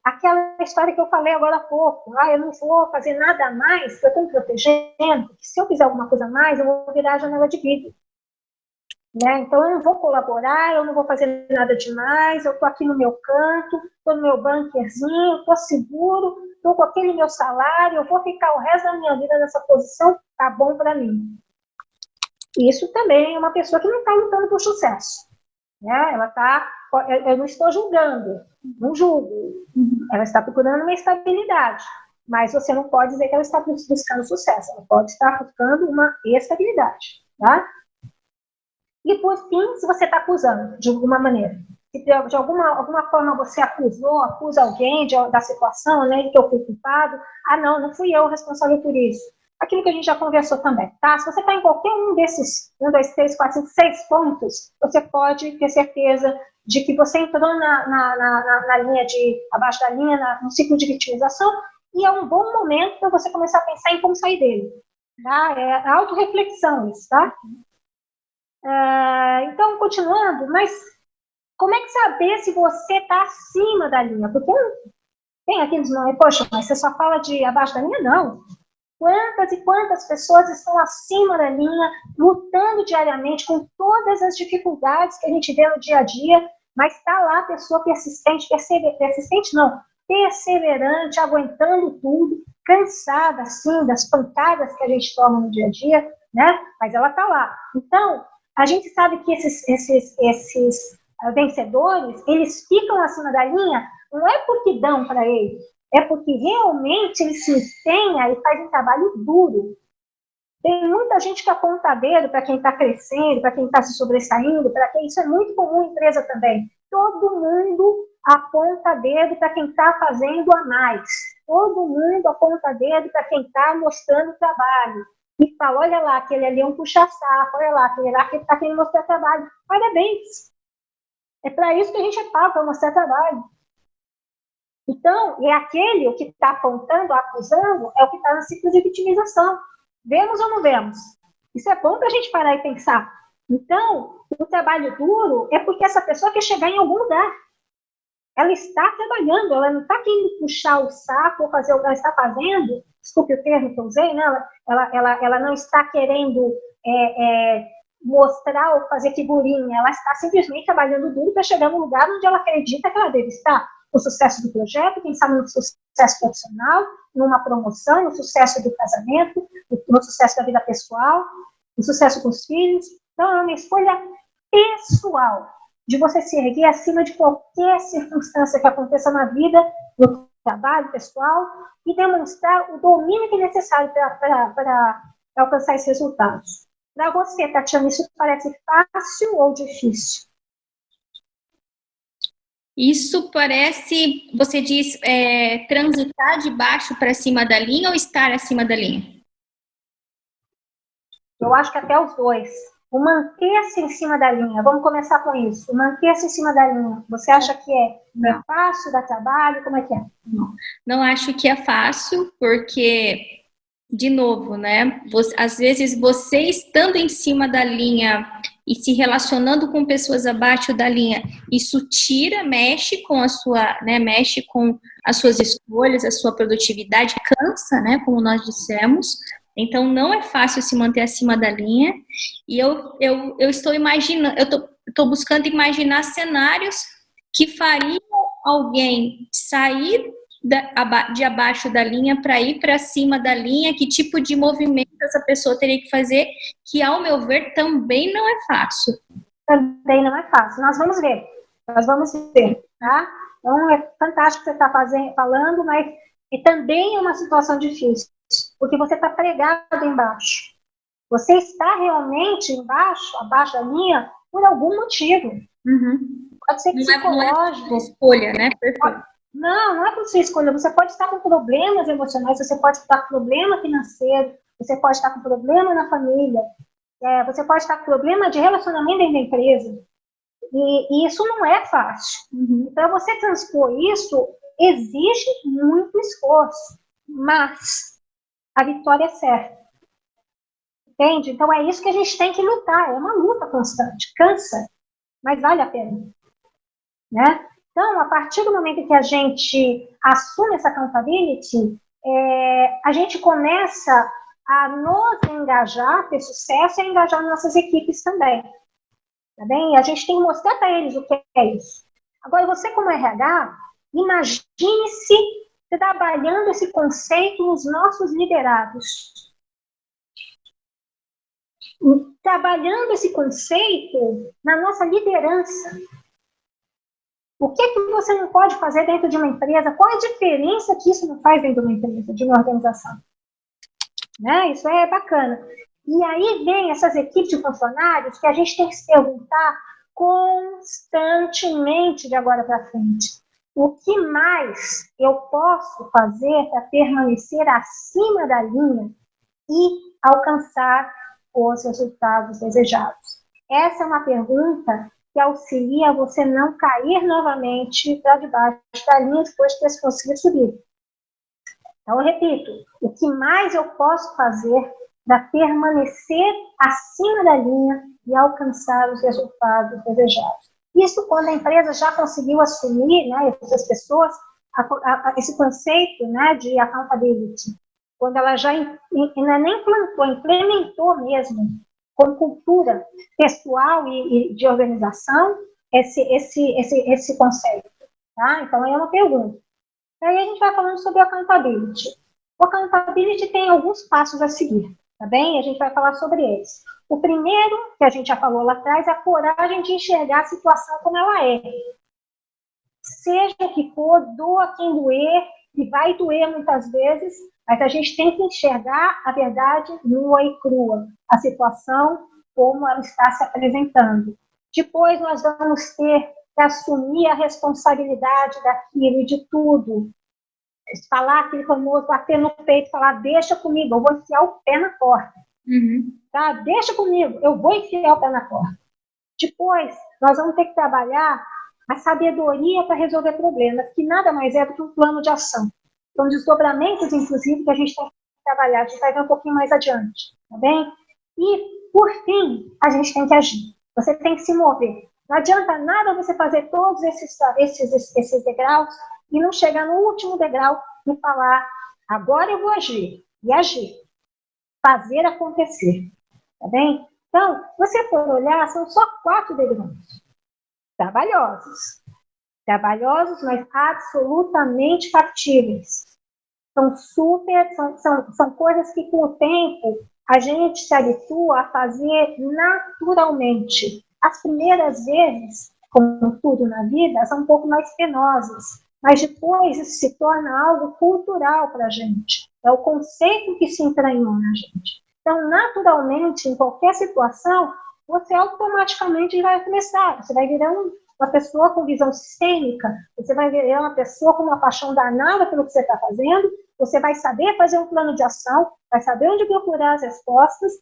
Aquela história que eu falei agora há pouco. Ah, eu não vou fazer nada a mais, eu estou me protegendo, porque se eu fizer alguma coisa a mais, eu vou virar a janela de vidro. Né? Então, eu não vou colaborar, eu não vou fazer nada demais, eu estou aqui no meu canto, estou no meu bunkerzinho, estou seguro, estou com aquele meu salário, eu vou ficar o resto da minha vida nessa posição, tá bom para mim. Isso também é uma pessoa que não está lutando por sucesso. Né? Ela está, eu não estou julgando, não julgo. Ela está procurando uma estabilidade, mas você não pode dizer que ela está buscando sucesso, ela pode estar buscando uma estabilidade. Tá? E, por fim, se você está acusando, de alguma maneira, se de alguma forma você acusa alguém da situação, né, de que eu fui culpado, ah, não fui eu o responsável por isso. Aquilo que a gente já conversou também, tá? Se você está em qualquer um desses 1, 2, 3, 4, 5, 6 pontos, você pode ter certeza de que você entrou na linha abaixo da linha, no ciclo de vitimização, e é um bom momento para você começar a pensar em como sair dele. Tá? É autorreflexão isso, tá? Então, continuando, mas como é que saber se você está acima da linha? Porque tem aqueles nomes, poxa, mas você só fala de abaixo da linha? Não. Quantas e quantas pessoas estão acima da linha, lutando diariamente com todas as dificuldades que a gente vê no dia a dia, mas está lá a pessoa persistente, perseverante, aguentando tudo, cansada, assim, das pancadas que a gente toma no dia a dia, né? Mas ela está lá. Então, a gente sabe que esses vencedores, eles ficam acima da linha, não é porque dão para eles, é porque realmente eles se empenham e fazem um trabalho duro. Tem muita gente que aponta dedo para quem está crescendo, para quem está se sobressaindo, para quem isso é muito comum em empresa também. Todo mundo aponta dedo para quem está fazendo a mais. Todo mundo aponta dedo para quem está mostrando o trabalho. E fala, olha lá, aquele ali é um puxa-saco, olha lá, aquele lá que está querendo mostrar trabalho. Parabéns! É para isso que a gente é pago, para mostrar trabalho. Então, é aquele o que está apontando, acusando, é o que está no ciclo de vitimização. Vemos ou não vemos? Isso é bom para a gente parar e pensar. Então, o trabalho duro é porque essa pessoa quer chegar em algum lugar. Ela está trabalhando, ela não está querendo puxar o saco ou fazer o que ela está fazendo. Desculpe o termo que eu usei, né? Ela não está querendo mostrar ou fazer figurinha. Ela está simplesmente trabalhando duro para chegar no lugar onde ela acredita que ela deve estar. No sucesso do projeto, quem sabe no sucesso profissional, numa promoção, no sucesso do casamento, no sucesso da vida pessoal, no sucesso com os filhos. Então, é uma escolha pessoal de você se erguer acima de qualquer circunstância que aconteça na vida, no trabalho pessoal, e demonstrar o domínio que é necessário para alcançar esses resultados. Para você, Tatiana, isso parece fácil ou difícil? Isso parece, você diz, transitar de baixo para cima da linha ou estar acima da linha? Eu acho que até os dois. O manter-se em cima da linha, vamos começar com isso. O manter-se em cima da linha, você acha que é fácil, dá trabalho, como é que é? Não acho que é fácil, porque, de novo, né? Às vezes você estando em cima da linha e se relacionando com pessoas abaixo da linha, isso mexe com a sua, né? Mexe com as suas escolhas, a sua produtividade, cansa, né? Como nós dissemos. Então, não é fácil se manter acima da linha. E eu estou imaginando, eu estou buscando imaginar cenários que fariam alguém sair de abaixo da linha para ir para cima da linha, que tipo de movimento essa pessoa teria que fazer, que, ao meu ver, também não é fácil. Também não é fácil. Nós vamos ver, tá? Então, é fantástico que você está falando, mas também é uma situação difícil. Porque você está pregado embaixo. Você está realmente embaixo, abaixo da linha, por algum motivo. Uhum. Pode ser psicológico. Não é escolha, né? Não é por sua escolha. Você pode estar com problemas emocionais, você pode estar com problema financeiro, você pode estar com problema na família, você pode estar com problema de relacionamento dentro da empresa. E isso não é fácil. Uhum. Para você transpor isso, exige muito esforço. Mas a vitória é certa. Entende? Então é isso que a gente tem que lutar. É uma luta constante. Cansa, mas vale a pena. Né? Então, a partir do momento em que a gente assume essa accountability, a gente começa a nos engajar, ter sucesso e engajar nossas equipes também. Tá bem? E a gente tem que mostrar para eles o que é isso. Agora, você como RH, imagine-se trabalhando esse conceito nos nossos liderados. Trabalhando esse conceito na nossa liderança. O que você não pode fazer dentro de uma empresa? Qual a diferença que isso não faz dentro de uma empresa, de uma organização? Né? Isso é bacana. E aí vem essas equipes de funcionários que a gente tem que se perguntar constantemente de agora para frente. O que mais eu posso fazer para permanecer acima da linha e alcançar os resultados desejados? Essa é uma pergunta que auxilia você não cair novamente para debaixo da linha depois de ter conseguido subir. Então, eu repito, o que mais eu posso fazer para permanecer acima da linha e alcançar os resultados desejados? Isso quando a empresa já conseguiu assumir, né, essas pessoas, esse conceito, né, de accountability. Quando ela já nem implementou mesmo, como cultura pessoal e de organização, esse conceito. Tá? Então, é uma pergunta. Aí a gente vai falando sobre accountability. O accountability tem alguns passos a seguir, tá bem? A gente vai falar sobre eles. O primeiro, que a gente já falou lá atrás, é a coragem de enxergar a situação como ela é. Seja o que for, doa quem doer, e vai doer muitas vezes, mas a gente tem que enxergar a verdade nua e crua, a situação como ela está se apresentando. Depois nós vamos ter é assumir a responsabilidade daquilo e de tudo. Falar aquele famoso, bater no peito, falar, deixa comigo, eu vou enfiar o pé na porta. Tá? Deixa comigo, eu vou enfiar o pé na porta. Depois, nós vamos ter que trabalhar a sabedoria para resolver problemas, que nada mais é do que um plano de ação. São desdobramentos, inclusive, que a gente tem que trabalhar. A gente vai ver um pouquinho mais adiante, tá bem? E, por fim, a gente tem que agir. Você tem que se mover. Não adianta nada você fazer todos esses degraus e não chegar no último degrau e falar, agora eu vou agir. E agir. Fazer acontecer. Tá bem? Então, se você for olhar, são só 4 degraus. Trabalhosos. Trabalhosos, mas absolutamente factíveis. São coisas que, com o tempo, a gente se habitua a fazer naturalmente. As primeiras vezes, como tudo na vida, são um pouco mais penosas, mas depois isso se torna algo cultural para a gente. É o conceito que se entranhou na gente. Então, naturalmente, em qualquer situação, você automaticamente vai começar. Você vai virar uma pessoa com visão sistêmica, você vai virar uma pessoa com uma paixão danada pelo que você está fazendo, você vai saber fazer um plano de ação, vai saber onde procurar as respostas,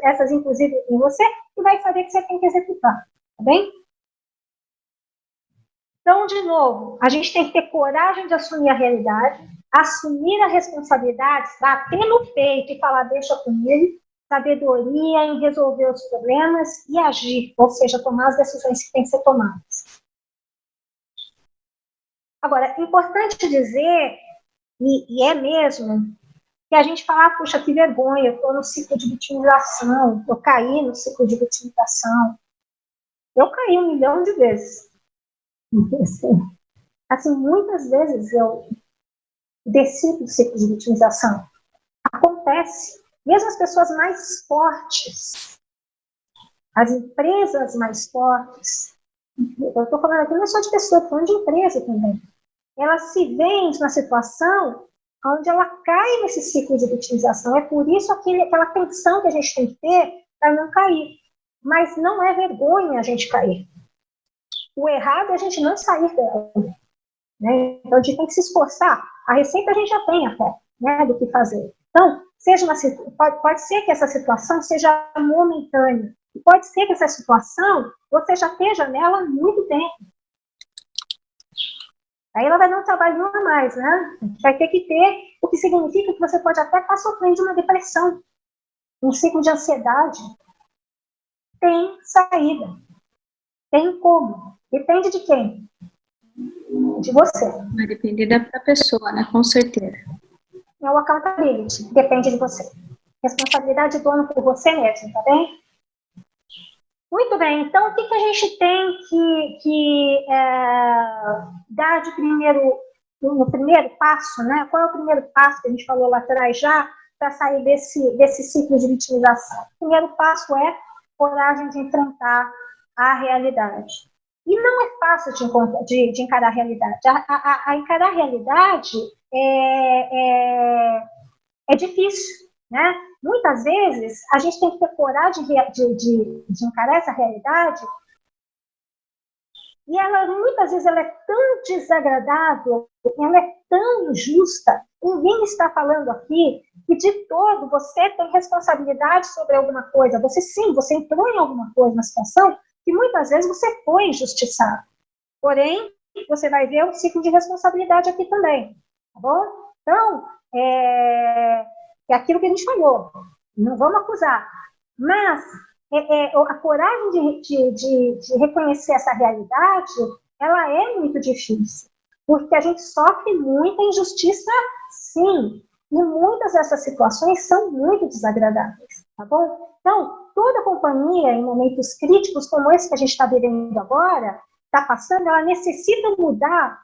essas inclusive em você, e vai saber que você tem que executar, tá bem? Então, de novo, a gente tem que ter coragem de assumir a realidade, assumir a responsabilidade, bater no peito e falar, deixa comigo, sabedoria em resolver os problemas e agir, ou seja, tomar as decisões que têm que ser tomadas. Agora, é importante dizer, e é mesmo, que a gente fala, puxa, que vergonha, eu estou no ciclo de vitimização, eu caí no ciclo de vitimização. Eu caí 1 milhão de vezes. Assim, muitas vezes eu desci do ciclo de vitimização. Acontece. Mesmo as pessoas mais fortes, as empresas mais fortes, eu estou falando aqui não é só de pessoa, estou falando de empresa também, elas se veem na situação onde ela cai nesse ciclo de vitimização. É por isso aquela tensão que a gente tem que ter para não cair. Mas não é vergonha a gente cair. O errado é a gente não sair dela. Né? Então a gente tem que se esforçar. A receita a gente já tem até, né, do que fazer. Então, pode ser que essa situação seja momentânea. Pode ser que essa situação você já esteja nela há muito tempo. Aí ela vai dar um trabalho a mais, né? Vai ter que ter, o que significa que você pode até estar sofrendo de uma depressão, um ciclo de ansiedade. Tem saída. Tem como. Depende de quem? De você. Vai depender da pessoa, né? Com certeza. É o accountability. Depende de você. Responsabilidade de dono por você mesmo, tá bem? Muito bem, então o que a gente tem que dar de no primeiro passo, né? Qual é o primeiro passo que a gente falou lá atrás já, para sair desse ciclo de vitimização? O primeiro passo é coragem de enfrentar a realidade. E não é fácil de encarar a realidade. A encarar a realidade é difícil, né? Muitas vezes, a gente tem que ter coragem de encarar essa realidade e muitas vezes ela é tão desagradável, ela é tão injusta, ninguém está falando aqui que de todo você tem responsabilidade sobre alguma coisa. Você entrou em alguma coisa, na situação, que muitas vezes você foi injustiçado. Porém, você vai ver o ciclo de responsabilidade aqui também, tá bom? Então, é aquilo que a gente falou, não vamos acusar, mas a coragem de reconhecer essa realidade, ela é muito difícil, porque a gente sofre muita injustiça, sim, e muitas dessas situações são muito desagradáveis, tá bom? Então, toda companhia, em momentos críticos como esse que a gente está vivendo agora, está passando, ela necessita mudar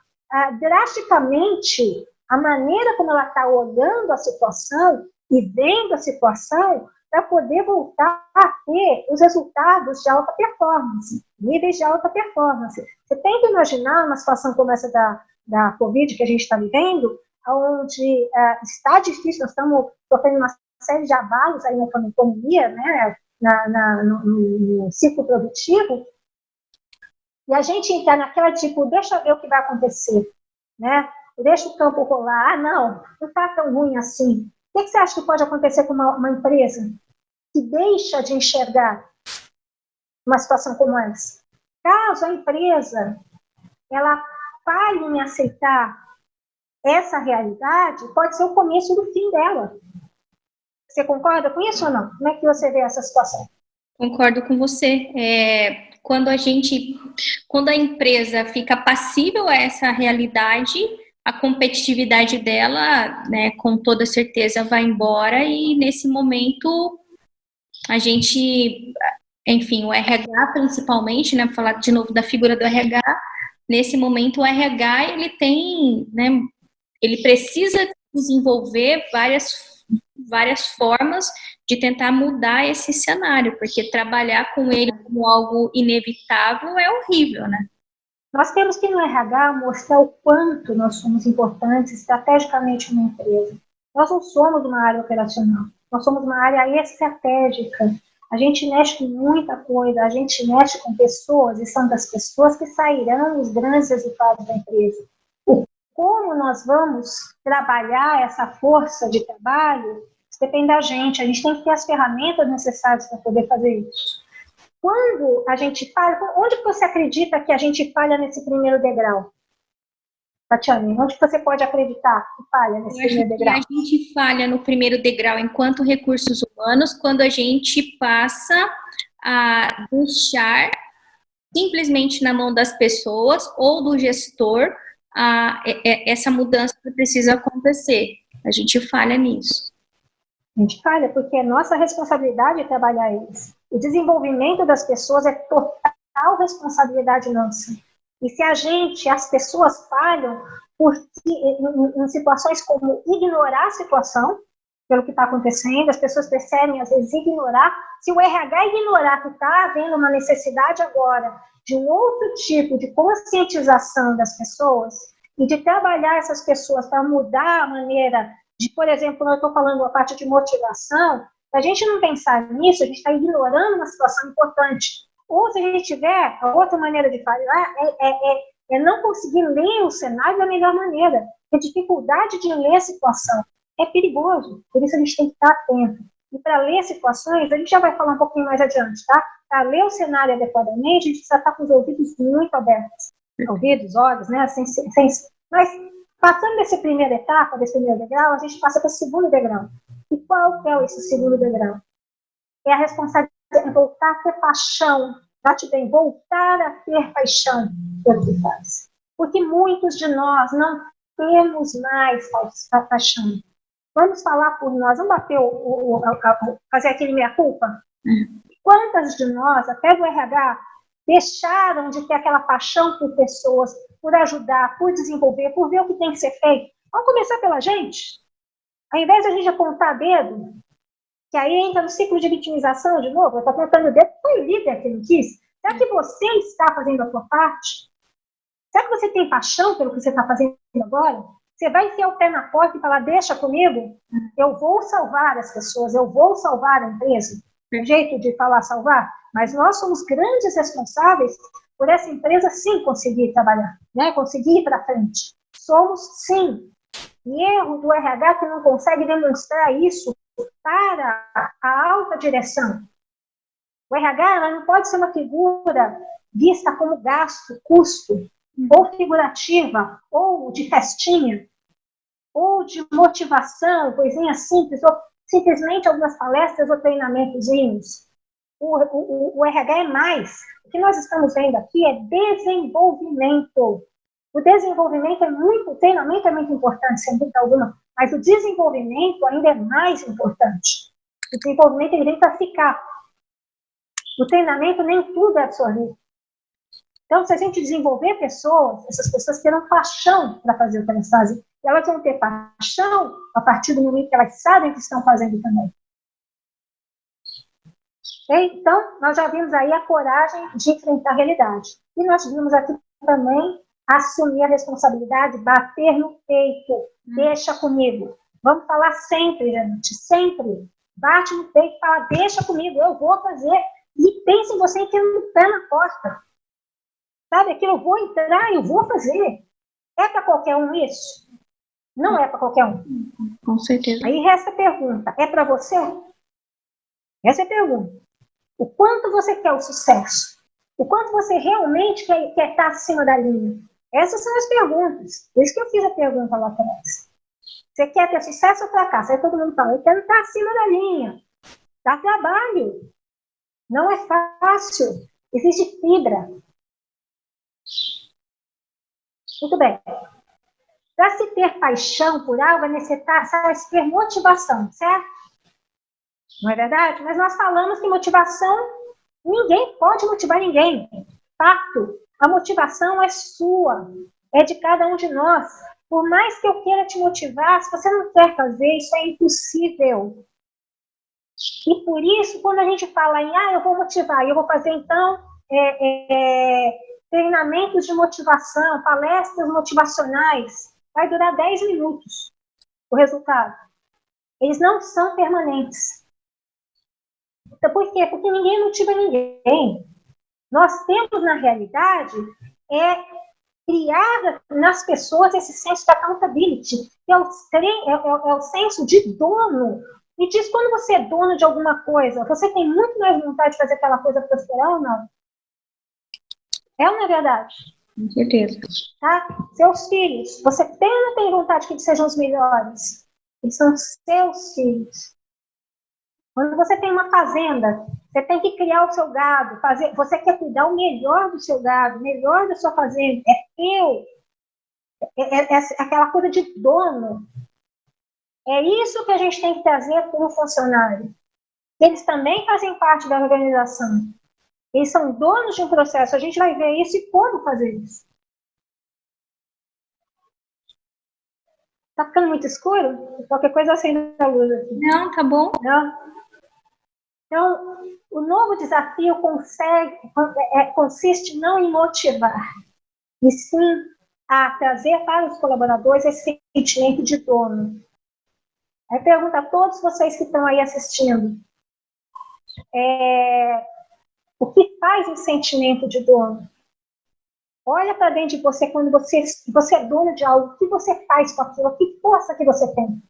drasticamente a maneira como ela está olhando a situação e vendo a situação para poder voltar a ter os resultados de alta performance, níveis de alta performance. Você tem que imaginar uma situação como essa da Covid que a gente está vivendo, onde está difícil, nós estamos sofrendo uma série de abalos aí na economia, né, no ciclo produtivo, E a gente entra naquela tipo, deixa eu ver o que vai acontecer, né? Deixa o campo rolar. Ah, não está tão ruim assim. O que você acha que pode acontecer com uma empresa que deixa de enxergar uma situação como essa? Caso a empresa ela falhe em aceitar essa realidade, pode ser o começo do fim dela. Você concorda com isso ou não? Como é que você vê essa situação? Concordo com você. Quando a empresa fica passível a essa realidade, a competitividade dela, né, com toda certeza vai embora, e nesse momento a gente, enfim, o RH principalmente, né, falar de novo da figura do RH, nesse momento o RH ele tem, né, ele precisa desenvolver várias formas de tentar mudar esse cenário, porque trabalhar com ele como algo inevitável é horrível, né? Nós temos que no RH mostrar o quanto nós somos importantes estrategicamente numa empresa. Nós não somos uma área operacional, nós somos uma área estratégica. A gente mexe com muita coisa, a gente mexe com pessoas, e são das pessoas que sairão os grandes resultados da empresa. Como nós vamos trabalhar essa força de trabalho, isso depende da gente. A gente tem que ter as ferramentas necessárias para poder fazer isso. Quando a gente falha, onde você acredita que a gente falha nesse primeiro degrau? Tatiane, onde você pode acreditar que falha nesse primeiro degrau? A gente falha no primeiro degrau enquanto recursos humanos quando a gente passa a deixar simplesmente na mão das pessoas ou do gestor essa mudança que precisa acontecer. A gente falha nisso. A gente falha porque é nossa responsabilidade trabalhar eles. O desenvolvimento das pessoas é total responsabilidade nossa. E se as pessoas falham em situações como ignorar a situação, pelo que está acontecendo, as pessoas preferem, às vezes, ignorar. Se o RH ignorar que está havendo uma necessidade agora de um outro tipo de conscientização das pessoas e de trabalhar essas pessoas para mudar a maneira de, por exemplo, eu estou falando a parte de motivação, se a gente não pensar nisso, a gente está ignorando uma situação importante. Ou se a gente tiver a outra maneira de falar, é não conseguir ler o cenário da melhor maneira. A dificuldade de ler a situação é perigoso, por isso a gente tem que estar atento. E para ler situações, a gente já vai falar um pouquinho mais adiante, tá? Para ler o cenário adequadamente, a gente precisa estar com os ouvidos muito abertos. Ouvidos, olhos, né? Mas, passando dessa primeira etapa, desse primeiro degrau, a gente passa para o segundo degrau. E qual que é esse segundo degrau? É a responsabilidade de voltar a ter paixão, bate bem, voltar a ter paixão pelo que faz. Porque muitos de nós não temos mais paixão. Vamos falar por nós, vamos bater fazer aquele meia-culpa? Quantas de nós, até do RH, deixaram de ter aquela paixão por pessoas, por ajudar, por desenvolver, por ver o que tem que ser feito? Vamos começar pela gente. Ao invés de a gente apontar dedo, que aí entra no ciclo de vitimização de novo, eu estou apontando o dedo, foi o líder que não quis. Será que você está fazendo a sua parte? Será que você tem paixão pelo que você está fazendo agora? Você vai enfiar o pé na porta e falar, deixa comigo, eu vou salvar as pessoas, eu vou salvar a empresa. Um jeito de falar salvar, mas nós somos grandes responsáveis por essa empresa sim conseguir trabalhar, né? Conseguir ir para frente. Somos sim. E erro do RH que não consegue demonstrar isso para a alta direção. O RH ela não pode ser uma figura vista como gasto, custo, ou figurativa, ou de festinha, ou de motivação, coisinha simples, ou simplesmente algumas palestras ou treinamentozinhos. O RH é mais. O que nós estamos vendo aqui é desenvolvimento. O desenvolvimento o treinamento é muito importante, sem dúvida alguma, mas o desenvolvimento ainda é mais importante. O desenvolvimento ele vem para ficar. O treinamento nem tudo é absorvido. Então, se a gente desenvolver pessoas, essas pessoas terão paixão para fazer o que elas fazem. E elas vão ter paixão a partir do momento que elas sabem o que estão fazendo também. Então, nós já vimos aí a coragem de enfrentar a realidade. E nós vimos aqui também assumir a responsabilidade, bater no peito, deixa comigo. Vamos falar sempre, gente, sempre. Bate no peito e fala, deixa comigo, eu vou fazer. E pense em você enfiando o pé na porta. Sabe, aquilo eu vou entrar, eu vou fazer. É para qualquer um isso? Não é para qualquer um. Com certeza. Aí resta a pergunta, é para você? Essa é a pergunta. O quanto você quer o sucesso? O quanto você realmente quer estar acima da linha? Essas são as perguntas. Por isso que eu fiz a pergunta lá atrás. Você quer ter sucesso ou fracasso? Aí todo mundo fala, eu quero estar acima da linha. Dá trabalho. Não é fácil. Existe fibra. Muito bem. Para se ter paixão por algo, é necessário se ter motivação, certo? Não é verdade? Mas nós falamos que motivação, ninguém pode motivar ninguém. Fato. A motivação é sua. É de cada um de nós. Por mais que eu queira te motivar, se você não quer fazer, isso é impossível. E por isso, quando a gente fala em, eu vou motivar, eu vou fazer então treinamentos de motivação, palestras motivacionais, vai durar 10 minutos o resultado. Eles não são permanentes. Então, por quê? Porque ninguém motiva ninguém. Nós temos, na realidade, criar nas pessoas esse senso de accountability, que é o senso de dono. Me diz, quando você é dono de alguma coisa, você tem muito mais vontade de fazer aquela coisa prosperar ou não? É ou não é verdade? Com certeza. Tá? Seus filhos, você tem ou não tem vontade que eles sejam os melhores? Eles são seus filhos. Quando você tem uma fazenda, você tem que criar o seu gado, você quer cuidar o melhor do seu gado, o melhor da sua fazenda, é teu. É aquela coisa de dono. É isso que a gente tem que trazer para o funcionário. Eles também fazem parte da organização. Eles são donos de um processo. A gente vai ver isso e como fazer isso. Tá ficando muito escuro? Qualquer coisa acende a luz aqui. Não, tá bom. Não? Então, o novo desafio consiste não em motivar, e sim a trazer para os colaboradores esse sentimento de dono. Aí pergunto a todos vocês que estão aí assistindo, o que faz o sentimento de dono? Olha para dentro de você quando você é dono de algo, o que você faz com aquilo, que força que você tem.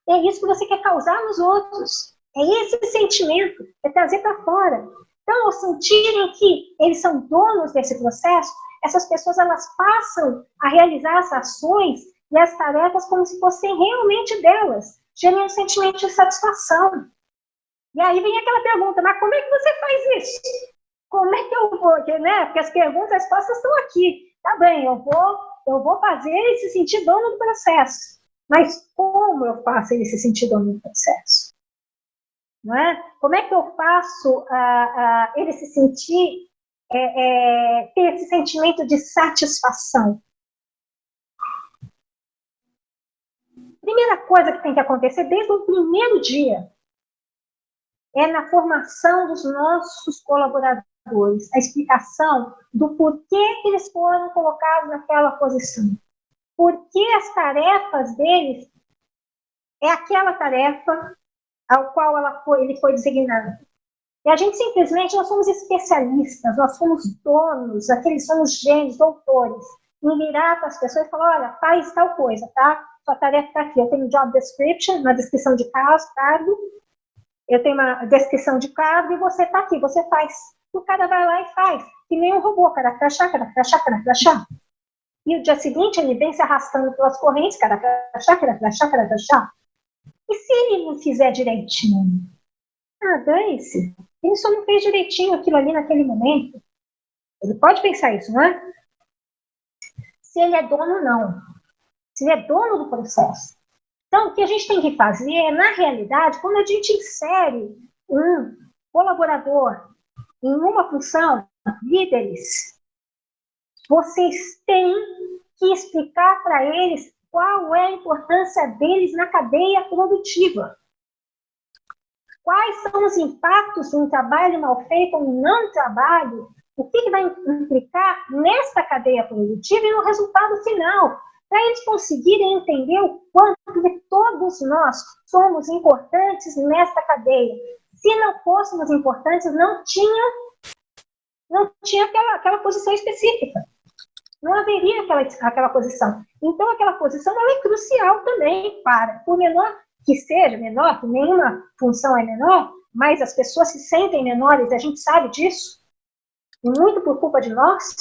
É isso que você quer causar nos outros. É esse sentimento, é trazer para fora. Então, ao sentirem que eles são donos desse processo, essas pessoas elas passam a realizar as ações e as tarefas como se fossem realmente delas, gerando um sentimento de satisfação. E aí vem aquela pergunta, mas como é que você faz isso? Como é que eu vou? Porque as perguntas, as respostas estão aqui. Tá bem, eu vou fazer ele se sentir dono do processo. Mas como eu faço ele se sentir dono do processo? Não é? Como é que eu faço ele se sentir, ter esse sentimento de satisfação? Primeira coisa que tem que acontecer desde o primeiro dia é na formação dos nossos colaboradores, a explicação do porquê que eles foram colocados naquela posição. Por que as tarefas deles é aquela tarefa ao qual ele foi designado. E a gente simplesmente, nós somos especialistas, nós somos donos, aqueles são os gênios, doutores, em virar para as pessoas e falar, olha, faz tal coisa, tá? Sua tarefa está aqui, eu tenho job description, uma descrição de cargo, eu tenho uma descrição de cargo e você está aqui, você faz. O cara vai lá e faz, que nem um robô, cara crachá. E o dia seguinte ele vem se arrastando pelas correntes, cara crachá. E se ele não fizer direitinho? Dane-se. Ele só não fez direitinho aquilo ali naquele momento. Ele pode pensar isso, não é? Se ele é dono, não. Se ele é dono do processo. Então, o que a gente tem que fazer é, na realidade, quando a gente insere um colaborador em uma função, líderes, vocês têm que explicar para eles qual é a importância deles na cadeia produtiva. Quais são os impactos de um trabalho mal feito ou um não trabalho? O que vai implicar nessa cadeia produtiva e no resultado final? Para eles conseguirem entender o quanto de todos nós somos importantes nessa cadeia. Se não fôssemos importantes, não tinha não tinha aquela posição específica. Não haveria aquela posição. Então, aquela posição ela é crucial também por menor que seja, menor, que nenhuma função é menor, mas as pessoas se sentem menores, a gente sabe disso, e muito por culpa de nós.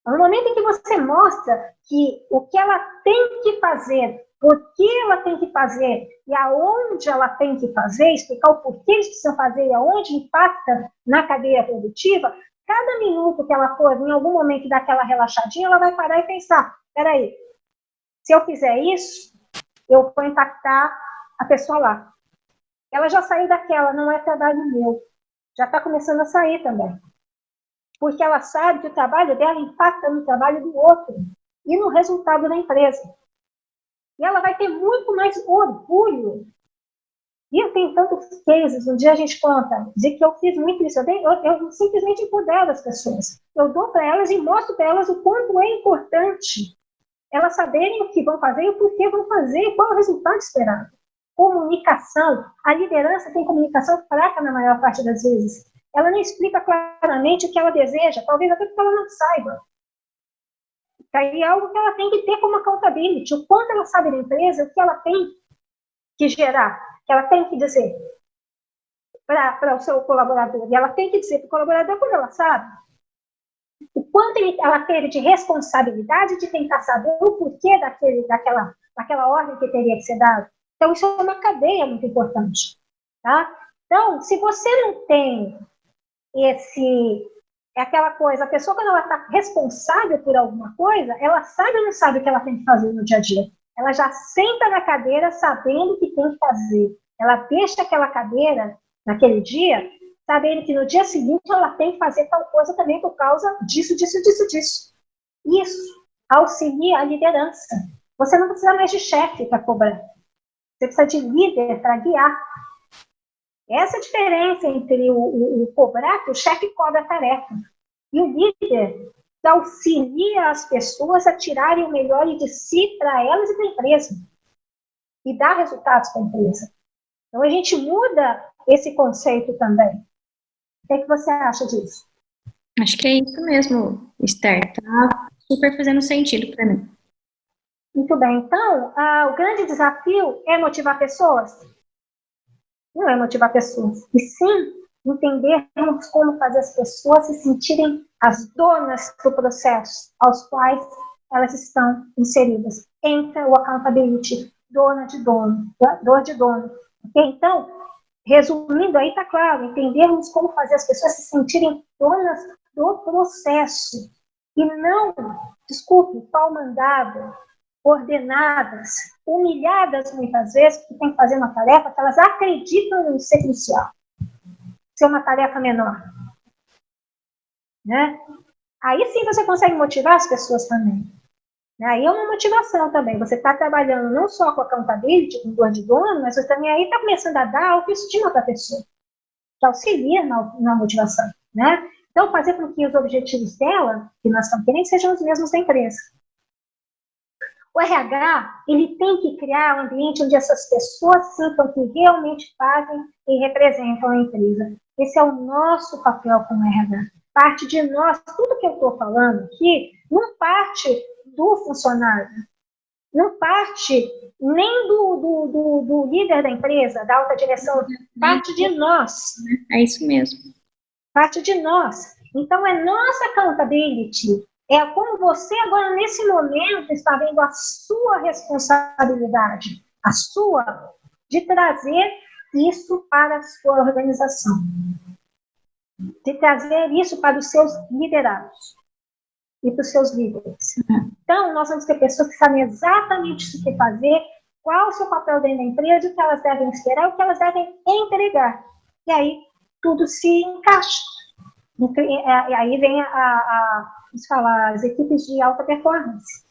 No momento em que você mostra que o que ela tem que fazer, por que ela tem que fazer e aonde ela tem que fazer, explicar o porquê eles precisam fazer e aonde impacta na cadeia produtiva, cada minuto que ela for, em algum momento, dar aquela relaxadinha, ela vai parar e pensar, peraí, se eu fizer isso, eu vou impactar a pessoa lá. Ela já saiu daquela, não é trabalho meu. Já está começando a sair também. Porque ela sabe que o trabalho dela impacta no trabalho do outro e no resultado da empresa. E ela vai ter muito mais orgulho. E eu tenho tantos cases, um dia a gente conta, de que eu fiz muito isso. Eu simplesmente empodero as pessoas. Eu dou para elas e mostro para elas o quanto é importante elas saberem o que vão fazer e o porquê vão fazer e qual é o resultado esperado. Comunicação. A liderança tem comunicação fraca na maior parte das vezes. Ela não explica claramente o que ela deseja, talvez até porque ela não saiba. Aí é algo que ela tem que ter como accountability, o quanto ela sabe da empresa, o que ela tem que gerar, que ela tem que dizer para o seu colaborador. E ela tem que dizer para o colaborador quando ela sabe. O quanto ela teve de responsabilidade de tentar saber o porquê daquela ordem que teria que ser dada. Então, isso é uma cadeia muito importante. Tá? Então, se você não tem é aquela coisa, a pessoa quando ela está responsável por alguma coisa, ela sabe ou não sabe o que ela tem que fazer no dia a dia. Ela já senta na cadeira sabendo o que tem que fazer. Ela deixa aquela cadeira naquele dia, sabendo que no dia seguinte ela tem que fazer tal coisa também por causa disso. Isso auxilia a liderança. Você não precisa mais de chefe para cobrar. Você precisa de líder para guiar. Essa é a diferença entre o cobrar, que o chefe cobra a tarefa, e o líder que auxilia as pessoas a tirarem o melhor de si para elas e para a empresa. E dá resultados para a empresa. Então, a gente muda esse conceito também. O que você acha disso? Acho que é isso mesmo, Esther. Está super fazendo sentido para mim. Muito bem. Então, o grande desafio é motivar pessoas? Não é motivar pessoas, e sim entendermos como fazer as pessoas se sentirem as donas do processo aos quais elas estão inseridas. Entra o accountability, dona de dono, dor de dono. Okay? Então, resumindo aí, está claro, entendermos como fazer as pessoas se sentirem donas do processo e não, pau-mandado, ordenadas, humilhadas muitas vezes, porque tem que fazer uma tarefa que elas acreditam em ser crucial, ser uma tarefa menor. Né? Aí sim você consegue motivar as pessoas também. Aí é uma motivação também. Você está trabalhando não só com accountability, com dor de dono, mas você também aí está começando a dar autoestima para a pessoa, que auxilia na motivação. Né? Então, fazer com que os objetivos dela, que nós estamos querendo, sejam os mesmos da empresa. O RH, ele tem que criar um ambiente onde essas pessoas sintam que realmente fazem e representam a empresa. Esse é o nosso papel como RH. Parte de nós, tudo que eu estou falando aqui, não parte do funcionário, não parte nem do líder da empresa, da alta direção, parte de nós. É isso mesmo. Parte de nós. Então, é nossa accountability. É como você agora, nesse momento, está vendo a sua responsabilidade, a sua, de trazer isso para a sua organização. De trazer isso para os seus liderados e para os seus líderes. Então, nós vamos ter pessoas que sabem exatamente o que fazer, qual o seu papel dentro da empresa, o que elas devem esperar, o que elas devem entregar. E aí, tudo se encaixa. E aí vem as equipes de alta performance.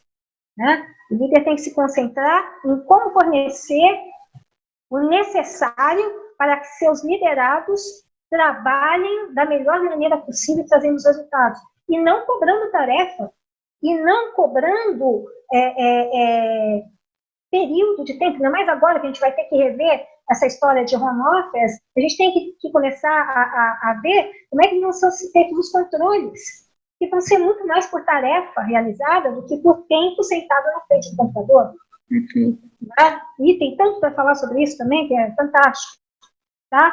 Né? O líder tem que se concentrar em como fornecer o necessário para que seus liderados trabalhem da melhor maneira possível, trazendo os resultados. E não cobrando tarefa, e não cobrando período de tempo, ainda mais agora que a gente vai ter que rever essa história de home office, a gente tem que começar a ver como é que vão ser feitos os controles, que vão ser muito mais por tarefa realizada do que por tempo sentado na frente do computador. Né? E tem tanto para falar sobre isso também, que é fantástico. Tá?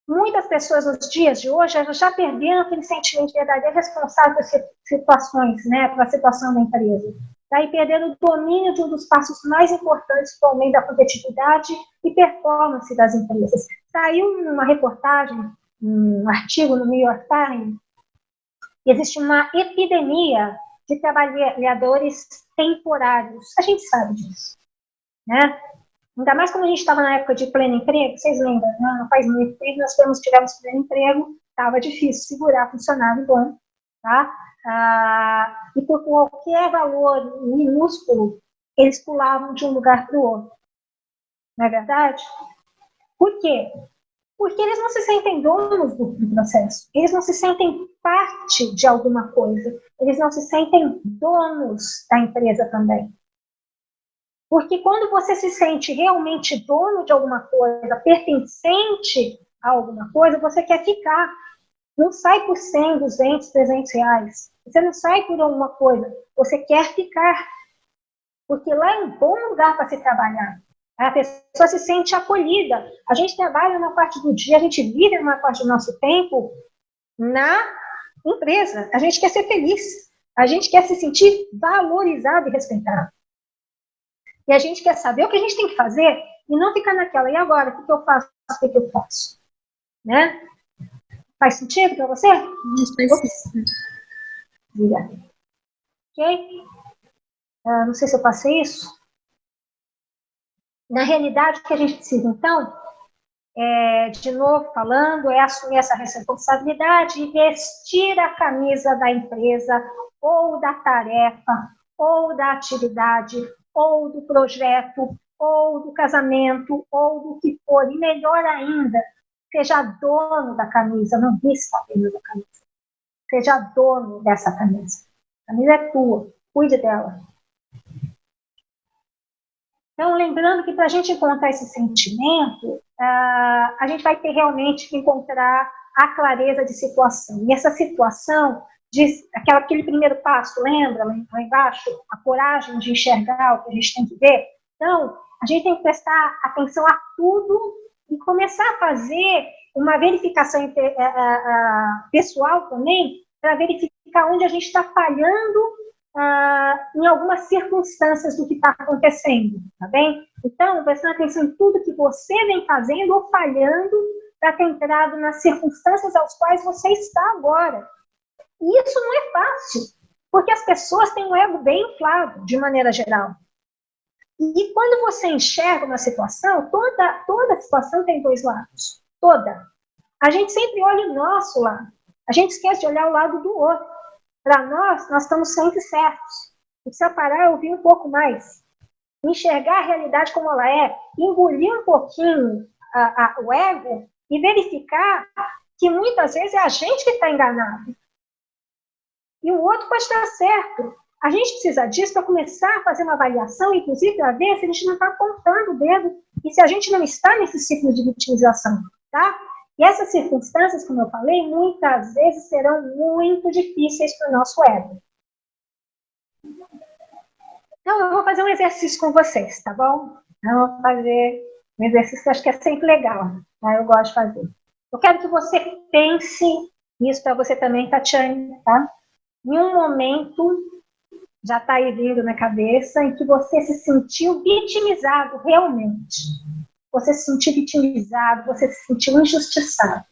Muitas pessoas nos dias de hoje já perderam aquele sentimento de verdadeiro responsável por situações, né, para a situação da empresa. Tá? E perderam o domínio de um dos passos mais importantes para o aumento da competitividade e performance das empresas. Saiu uma reportagem, um artigo no New York Times, que existe uma epidemia de trabalhadores temporários. A gente sabe disso, né? Ainda mais quando a gente estava na época de pleno emprego, vocês lembram, né? Não faz muito tempo nós tivemos pleno emprego, estava difícil segurar funcionário bom, tá? E por qualquer valor minúsculo, eles pulavam de um lugar para o outro. Não é verdade? Por quê? Porque eles não se sentem donos do processo, eles não se sentem parte de alguma coisa, eles não se sentem donos da empresa também. Porque quando você se sente realmente dono de alguma coisa, pertencente a alguma coisa, você quer ficar. Não sai por 100, 200, 300 reais. Você não sai por alguma coisa. Você quer ficar. Porque lá é um bom lugar para se trabalhar. A pessoa se sente acolhida. A gente trabalha uma parte do dia, a gente vive uma parte do nosso tempo na empresa. A gente quer ser feliz. A gente quer se sentir valorizado e respeitado. E a gente quer saber o que a gente tem que fazer e não ficar naquela, e agora, o que eu faço? O que eu faço? Né? Faz sentido para você? Isso faz sentido. Ok? Não sei se eu passei isso. Na realidade, o que a gente precisa, então, de novo falando, é assumir essa responsabilidade e vestir a camisa da empresa, ou da tarefa, ou da atividade, ou do projeto, ou do casamento, ou do que for. E melhor ainda, seja dono da camisa, não vista a camisa da camisa. Seja dono dessa camisa. A camisa é tua, cuide dela. Então, lembrando que para a gente encontrar esse sentimento, a gente vai ter realmente que encontrar a clareza de situação. E essa situação, aquele primeiro passo, lembra, lá embaixo, a coragem de enxergar o que a gente tem que ver? Então, a gente tem que prestar atenção a tudo e começar a fazer uma verificação pessoal também, para verificar onde a gente está falhando em algumas circunstâncias do que está acontecendo, tá bem? Então, prestando atenção em tudo que você vem fazendo ou falhando para ter entrado nas circunstâncias às quais você está agora. E isso não é fácil, porque as pessoas têm um ego bem inflado, de maneira geral. E quando você enxerga uma situação, toda situação tem dois lados. Toda. A gente sempre olha o nosso lado. A gente esquece de olhar o lado do outro. Para nós estamos sempre certos. Precisa parar e ouvir um pouco mais. Enxergar a realidade como ela é, engolir um pouquinho o ego e verificar que muitas vezes é a gente que está enganado. E o outro pode estar certo. A gente precisa disso para começar a fazer uma avaliação, inclusive para ver se a gente não está apontando o dedo e se a gente não está nesse ciclo de vitimização, tá? E essas circunstâncias, como eu falei, muitas vezes serão muito difíceis para o nosso ego. Então, eu vou fazer um exercício com vocês, tá bom? Eu vou fazer um exercício que eu acho que é sempre legal, tá? Eu gosto de fazer. Eu quero que você pense nisso para você também, Tatiane, tá? Em um momento, já está aí vindo na cabeça, em que você se sentiu vitimizado realmente. Você se sentiu vitimizado, você se sentiu injustiçado.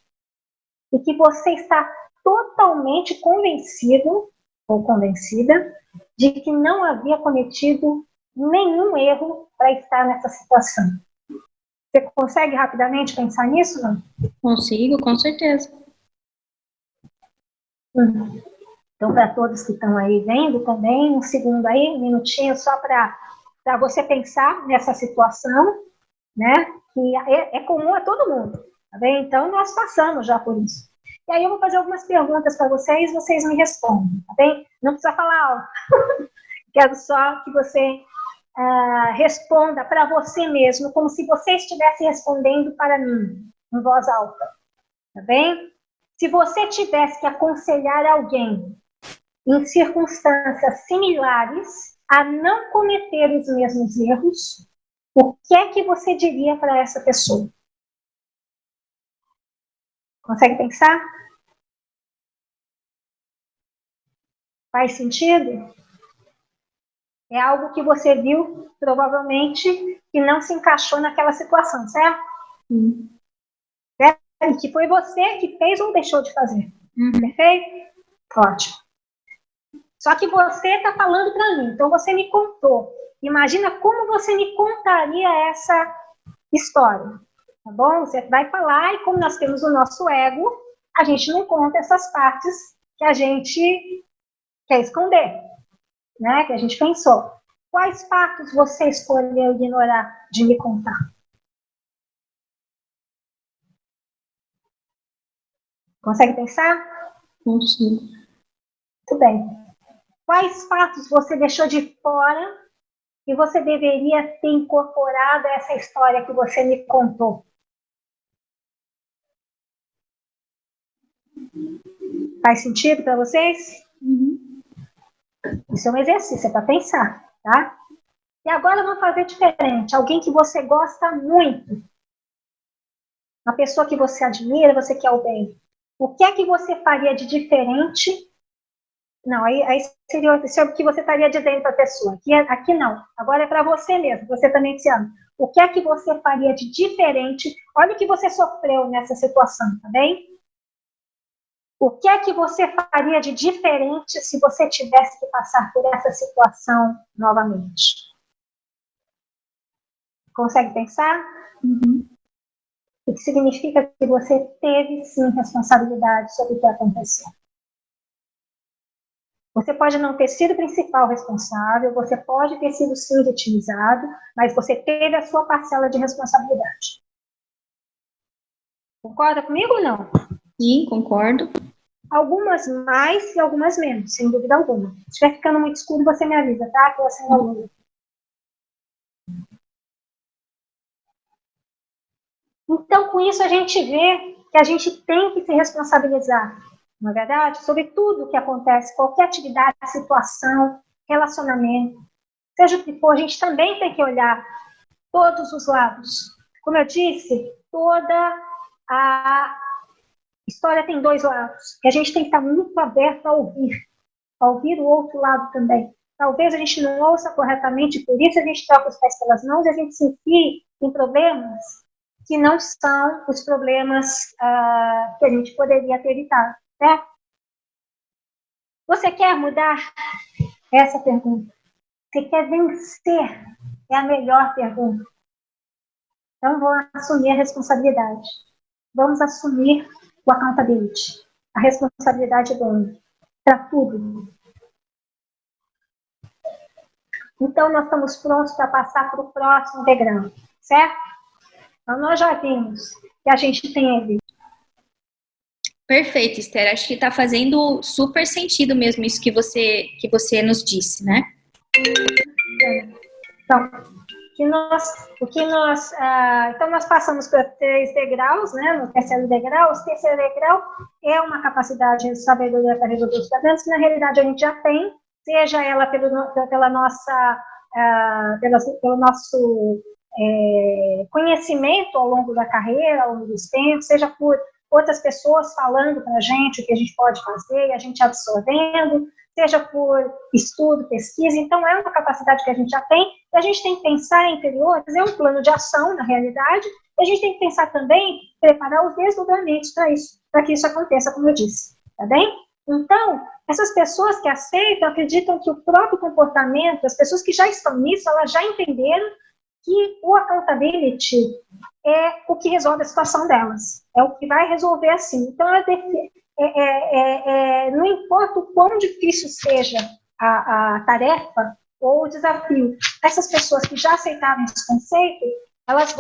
E que você está totalmente convencido ou convencida de que não havia cometido nenhum erro para estar nessa situação. Você consegue rapidamente pensar nisso, não? Consigo, com certeza. Então, para todos que estão aí vendo também, um segundo aí, um minutinho só para você pensar nessa situação, né? Que é comum a todo mundo, tá bem? Então, nós passamos já por isso. E aí eu vou fazer algumas perguntas para vocês me respondem, tá bem? Não precisa falar alto. Quero só que você responda para você mesmo, como se você estivesse respondendo para mim, em voz alta. Tá bem? Se você tivesse que aconselhar alguém em circunstâncias similares a não cometer os mesmos erros, o que é que você diria para essa pessoa? Consegue pensar? Faz sentido? É algo que você viu, provavelmente, que não se encaixou naquela situação, certo? E que foi você que fez ou deixou de fazer. Perfeito? Ótimo. Só que você está falando para mim, então você me contou. Imagina como você me contaria essa história. Tá bom? Você vai falar, e como nós temos o nosso ego, a gente não conta essas partes que a gente quer esconder, né? Que a gente pensou. Quais partes você escolheu ignorar de me contar? Consegue pensar? Consigo. Muito bem. Quais fatos você deixou de fora e você deveria ter incorporado a essa história que você me contou? Faz sentido para vocês? Isso é um exercício, para pensar, tá? E agora vamos fazer diferente. Alguém que você gosta muito. Uma pessoa que você admira, você quer o bem. O que é que você faria de diferente? Não, aí seria o que você estaria dizendo para a pessoa. Aqui não. Agora é para você mesmo. Você também se ama. O que é que você faria de diferente? Olha o que você sofreu nessa situação, tá bem? O que é que você faria de diferente se você tivesse que passar por essa situação novamente? Consegue pensar? O que significa que você teve, sim, responsabilidade sobre o que aconteceu. Você pode não ter sido o principal responsável, você pode ter sido, sim, vitimizado, mas você teve a sua parcela de responsabilidade. Concorda comigo ou não? Sim, concordo. Algumas mais e algumas menos, sem dúvida alguma. Se estiver ficando muito escuro, você me avisa, tá? Que eu acendo a luz. Então, com isso, a gente vê que a gente tem que se responsabilizar, não é verdade? Sobre tudo o que acontece, qualquer atividade, situação, relacionamento, seja o que for, a gente também tem que olhar todos os lados. Como eu disse, toda a história tem dois lados, e a gente tem que estar muito aberto a ouvir o outro lado também. Talvez a gente não ouça corretamente, por isso a gente troca os pés pelas mãos e a gente se enfie em problemas que não são os problemas que a gente poderia ter evitado, né? Você quer mudar? Essa pergunta. Você quer vencer? É a melhor pergunta. Então, vamos assumir a responsabilidade. Vamos assumir o accountability, a responsabilidade do para tudo. Então, nós estamos prontos para passar para o próximo degrau, certo? Então, nós já vimos que a gente tem ali. Perfeito, Esther. Acho que está fazendo super sentido mesmo isso que você nos disse, né? Então, então nós passamos por 3 degraus, né? No terceiro degrau. O terceiro degrau é uma capacidade de sabedoria para resolver os problemas que na realidade a gente já tem, seja ela pelo nosso conhecimento ao longo da carreira, ao longo dos tempos, seja por outras pessoas falando para a gente o que a gente pode fazer e a gente absorvendo, seja por estudo, pesquisa. Então, é uma capacidade que a gente já tem, e a gente tem que pensar em interiores, é um plano de ação, na realidade, e a gente tem que pensar também, preparar os desdobramentos para que isso aconteça, como eu disse, tá bem? Então, essas pessoas que aceitam, acreditam que o próprio comportamento, as pessoas que já estão nisso, elas já entenderam que o accountability é o que resolve a situação delas, é o que vai resolver assim. Então, não importa o quão difícil seja a tarefa ou o desafio, essas pessoas que já aceitaram esse conceito, elas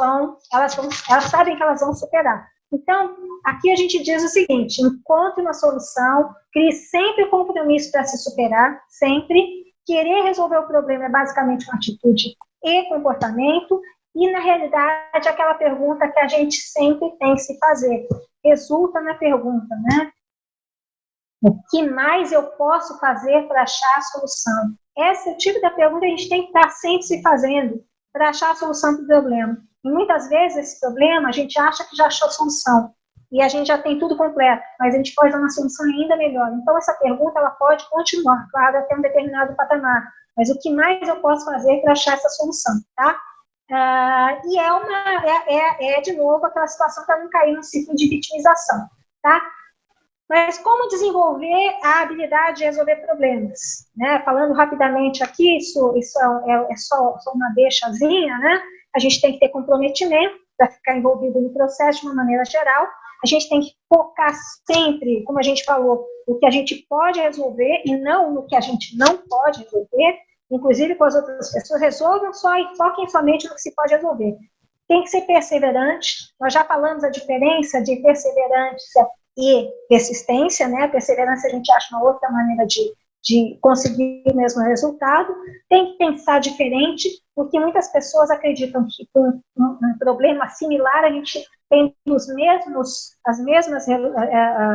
sabem que elas vão superar. Então, aqui a gente diz o seguinte: encontre uma solução, crie sempre compromisso para se superar, sempre. Querer resolver o problema é basicamente uma atitude e comportamento, e, na realidade, aquela pergunta que a gente sempre tem que se fazer. Resulta na pergunta, né? O que mais eu posso fazer para achar a solução? Esse é o tipo da pergunta que a gente tem que estar sempre se fazendo para achar a solução para o problema. E muitas vezes esse problema a gente acha que já achou a solução e a gente já tem tudo completo, mas a gente pode dar uma solução ainda melhor. Então essa pergunta ela pode continuar, claro, até um determinado patamar. Mas o que mais eu posso fazer para achar essa solução, tá? E de novo aquela situação para não cair num ciclo de vitimização, tá? Mas como desenvolver a habilidade de resolver problemas? Né? Falando rapidamente aqui, isso é só uma deixazinha, né? A gente tem que ter comprometimento para ficar envolvido no processo de uma maneira geral. A gente tem que focar sempre, como a gente falou, no que a gente pode resolver e não no que a gente não pode resolver. Inclusive com as outras pessoas, resolvam só e foquem somente no que se pode resolver. Tem que ser perseverante. Nós já falamos a diferença de perseverança e persistência, né? A perseverança a gente acha uma outra maneira de conseguir o mesmo resultado. Tem que pensar diferente, porque muitas pessoas acreditam que com um problema similar a gente tem as mesmas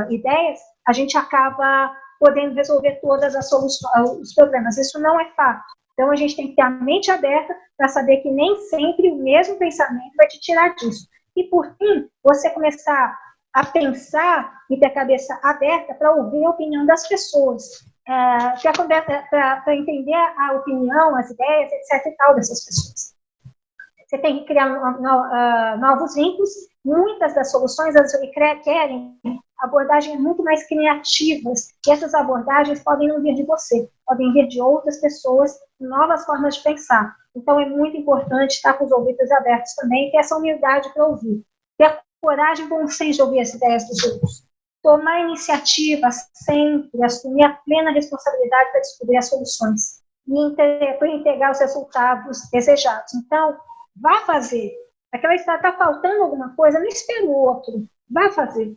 ideias, a gente acaba podendo resolver todas as soluções, os problemas. Isso não é fato. Então a gente tem que ter a mente aberta para saber que nem sempre o mesmo pensamento vai te tirar disso. E por fim, você começar a pensar e ter a cabeça aberta para ouvir a opinião das pessoas, para entender a opinião, as ideias, etc. e tal dessas pessoas. Você tem que criar novos vínculos. Muitas das soluções elas requerem abordagens muito mais criativas, e essas abordagens podem não vir de você, podem vir de outras pessoas, novas formas de pensar. Então é muito importante estar com os ouvidos abertos também, ter essa humildade para ouvir, ter coragem, bom senso de ouvir as ideias dos outros. Tomar iniciativa sempre, assumir a plena responsabilidade para descobrir as soluções e para entregar os resultados desejados. Então, vá fazer. Aquela história está faltando alguma coisa, não espere o outro. Vá fazer.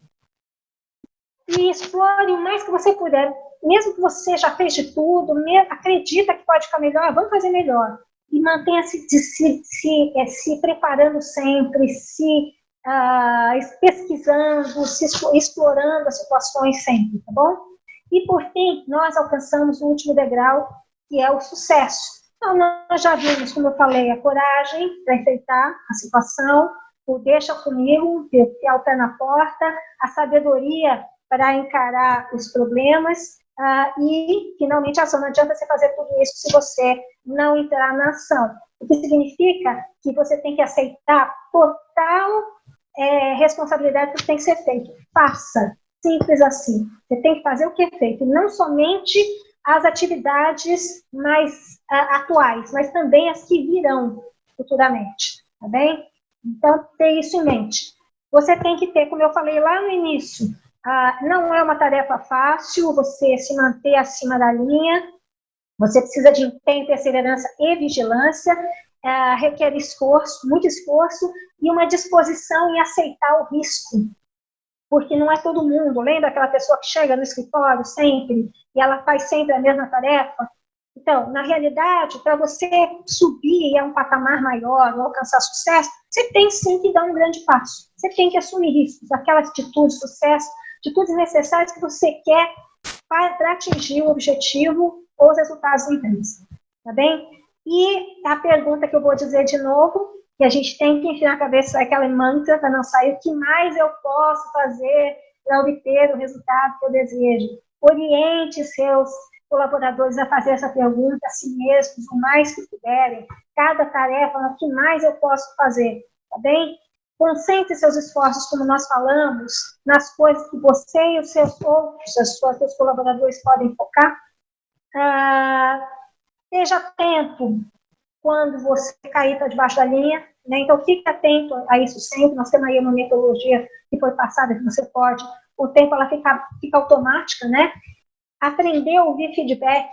E explore o mais que você puder. Mesmo que você já fez de tudo, acredita que pode ficar melhor, vamos fazer melhor. E mantenha-se se preparando sempre, pesquisando, explorando as situações sempre, tá bom? E, por fim, nós alcançamos o último degrau, que é o sucesso. Então, nós já vimos, como eu falei, a coragem para enfrentar a situação, o deixa comigo, ter o pé na porta, a sabedoria para encarar os problemas e, finalmente, a ação. Não adianta você fazer tudo isso se você não entrar na ação. O que significa que você tem que aceitar total responsabilidade do que tem que ser feito. Faça. Simples assim. Você tem que fazer o que é feito. Não somente as atividades mais atuais, mas também as que virão futuramente. Tá bem? Então, ter isso em mente. Você tem que ter, como eu falei lá no início, não é uma tarefa fácil você se manter acima da linha. Você precisa de empenho, perseverança e vigilância. Requer esforço, muito esforço, e uma disposição em aceitar o risco. Porque não é todo mundo. Lembra aquela pessoa que chega no escritório sempre e ela faz sempre a mesma tarefa? Então, na realidade, para você subir a um patamar maior ou alcançar sucesso, você tem sim que dar um grande passo. Você tem que assumir riscos, aquelas atitudes de sucesso, atitudes necessárias que você quer para atingir o objetivo ou os resultados da empresa. Tá bem? E a pergunta que eu vou dizer de novo, que a gente tem que enfiar na cabeça aquela mantra para não sair, o que mais eu posso fazer para obter o resultado que eu desejo? Oriente seus colaboradores a fazer essa pergunta a si mesmos, o mais que puderem. Cada tarefa, o que mais eu posso fazer? Tá bem? Concentre seus esforços, como nós falamos, nas coisas que você e os seus seus colaboradores podem focar. Esteja atento quando você cair para debaixo da linha, né? Então fique atento a isso sempre. Nós temos aí uma metodologia que foi passada que você pode, o tempo ela fica automática, né? Aprender a ouvir feedback,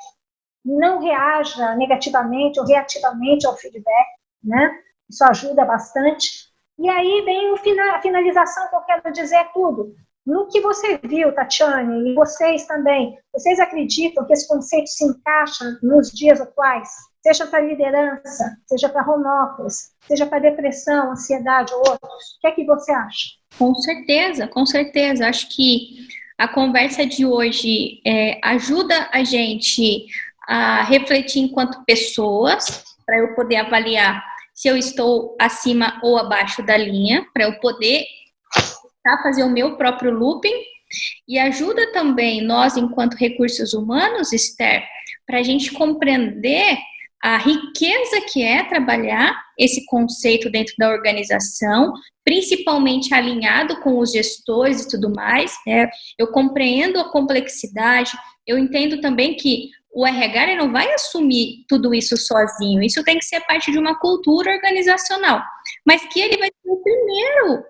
não reaja negativamente ou reativamente ao feedback, né? Isso ajuda bastante. E aí vem a finalização que eu quero dizer tudo. No que você viu, Tatiane, e vocês também, vocês acreditam que esse conceito se encaixa nos dias atuais? Seja para liderança, seja para home office, seja para depressão, ansiedade ou outros. O que é que você acha? Com certeza, com certeza. Acho que a conversa de hoje ajuda a gente a refletir enquanto pessoas, para eu poder avaliar se eu estou acima ou abaixo da linha, para eu poder fazer o meu próprio looping, e ajuda também nós, enquanto recursos humanos, Esther, para a gente compreender a riqueza que é trabalhar esse conceito dentro da organização, principalmente alinhado com os gestores e tudo mais, né? Eu compreendo a complexidade, eu entendo também que o RH não vai assumir tudo isso sozinho, isso tem que ser parte de uma cultura organizacional, mas que ele vai ser o primeiro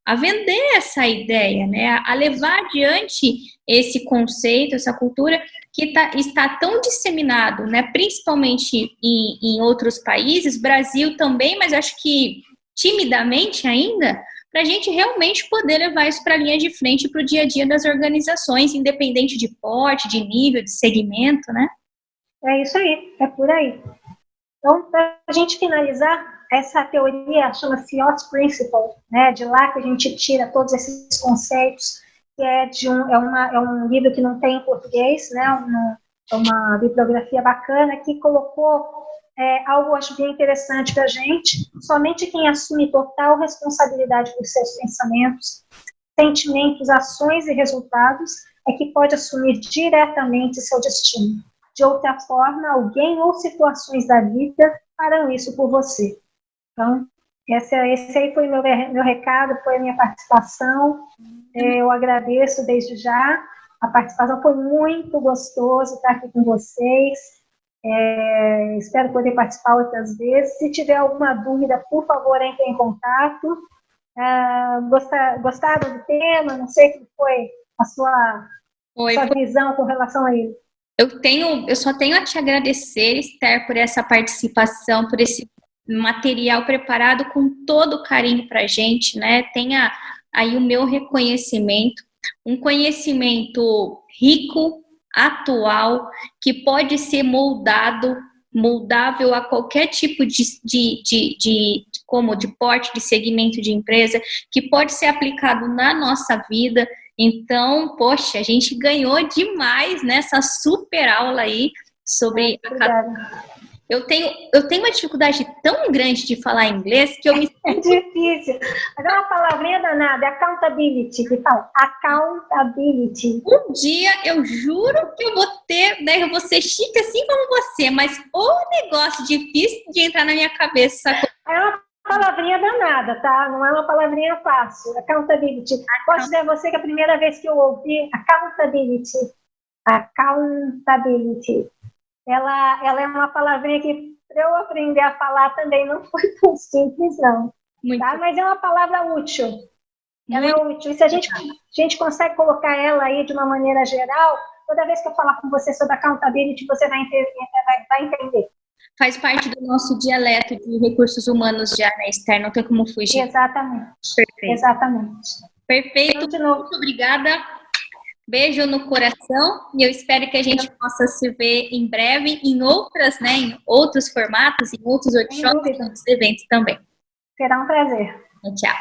a vender essa ideia, né? A levar adiante esse conceito, essa cultura que está tão disseminado, né? Principalmente em outros países, Brasil também, mas acho que timidamente ainda, para a gente realmente poder levar isso para a linha de frente para o dia a dia das organizações, independente de porte, de nível, de segmento, né? É isso aí, é por aí. Então, para a gente finalizar, essa teoria chama-se Oz Principle, né? De lá que a gente tira todos esses conceitos, que é um livro que não tem em português, né? Uma bibliografia bacana que colocou algo, acho bem interessante para a gente. Somente quem assume total responsabilidade por seus pensamentos, sentimentos, ações e resultados é que pode assumir diretamente seu destino. De outra forma, alguém ou situações da vida farão isso por você. Então, esse aí foi meu recado, foi a minha participação. Eu agradeço desde já. A participação foi muito gostoso estar aqui com vocês. Espero poder participar outras vezes. Se tiver alguma dúvida, por favor, entre em contato. Gostaram do tema? Não sei o que foi a sua visão com relação a ele. Eu só tenho a te agradecer, Esther, por essa participação, por esse material preparado com todo carinho para a gente, né? Tenha aí o meu reconhecimento, um conhecimento rico, atual, que pode ser moldável a qualquer tipo de porte, de segmento de empresa, que pode ser aplicado na nossa vida. Então, poxa, a gente ganhou demais nessa super aula aí sobre Eu tenho uma dificuldade tão grande de falar inglês que eu me É difícil. Mas é uma palavrinha danada, é accountability, que fala accountability. Um dia eu juro que eu vou ter, né, eu vou ser chique assim como você, mas o negócio difícil de entrar na minha cabeça. É uma palavrinha danada, tá? Não é uma palavrinha fácil. Accountability. Posso dizer a você que a primeira vez que eu ouvi accountability, ela é uma palavrinha que para eu aprender a falar também não foi tão simples, não. Tá? Mas é uma palavra útil. Ela é útil. E se a gente consegue colocar ela aí de uma maneira geral, toda vez que eu falar com você sobre accountability, você vai entender. Faz parte do nosso dialeto de recursos humanos já, né, Esther? Não tem como fugir. Exatamente. Perfeito. Exatamente. Perfeito. Então, muito obrigada. Beijo no coração e eu espero que a gente possa se ver em breve em outras, né, em outros formatos, em outros workshops, em outros eventos também. Será um prazer. Tchau.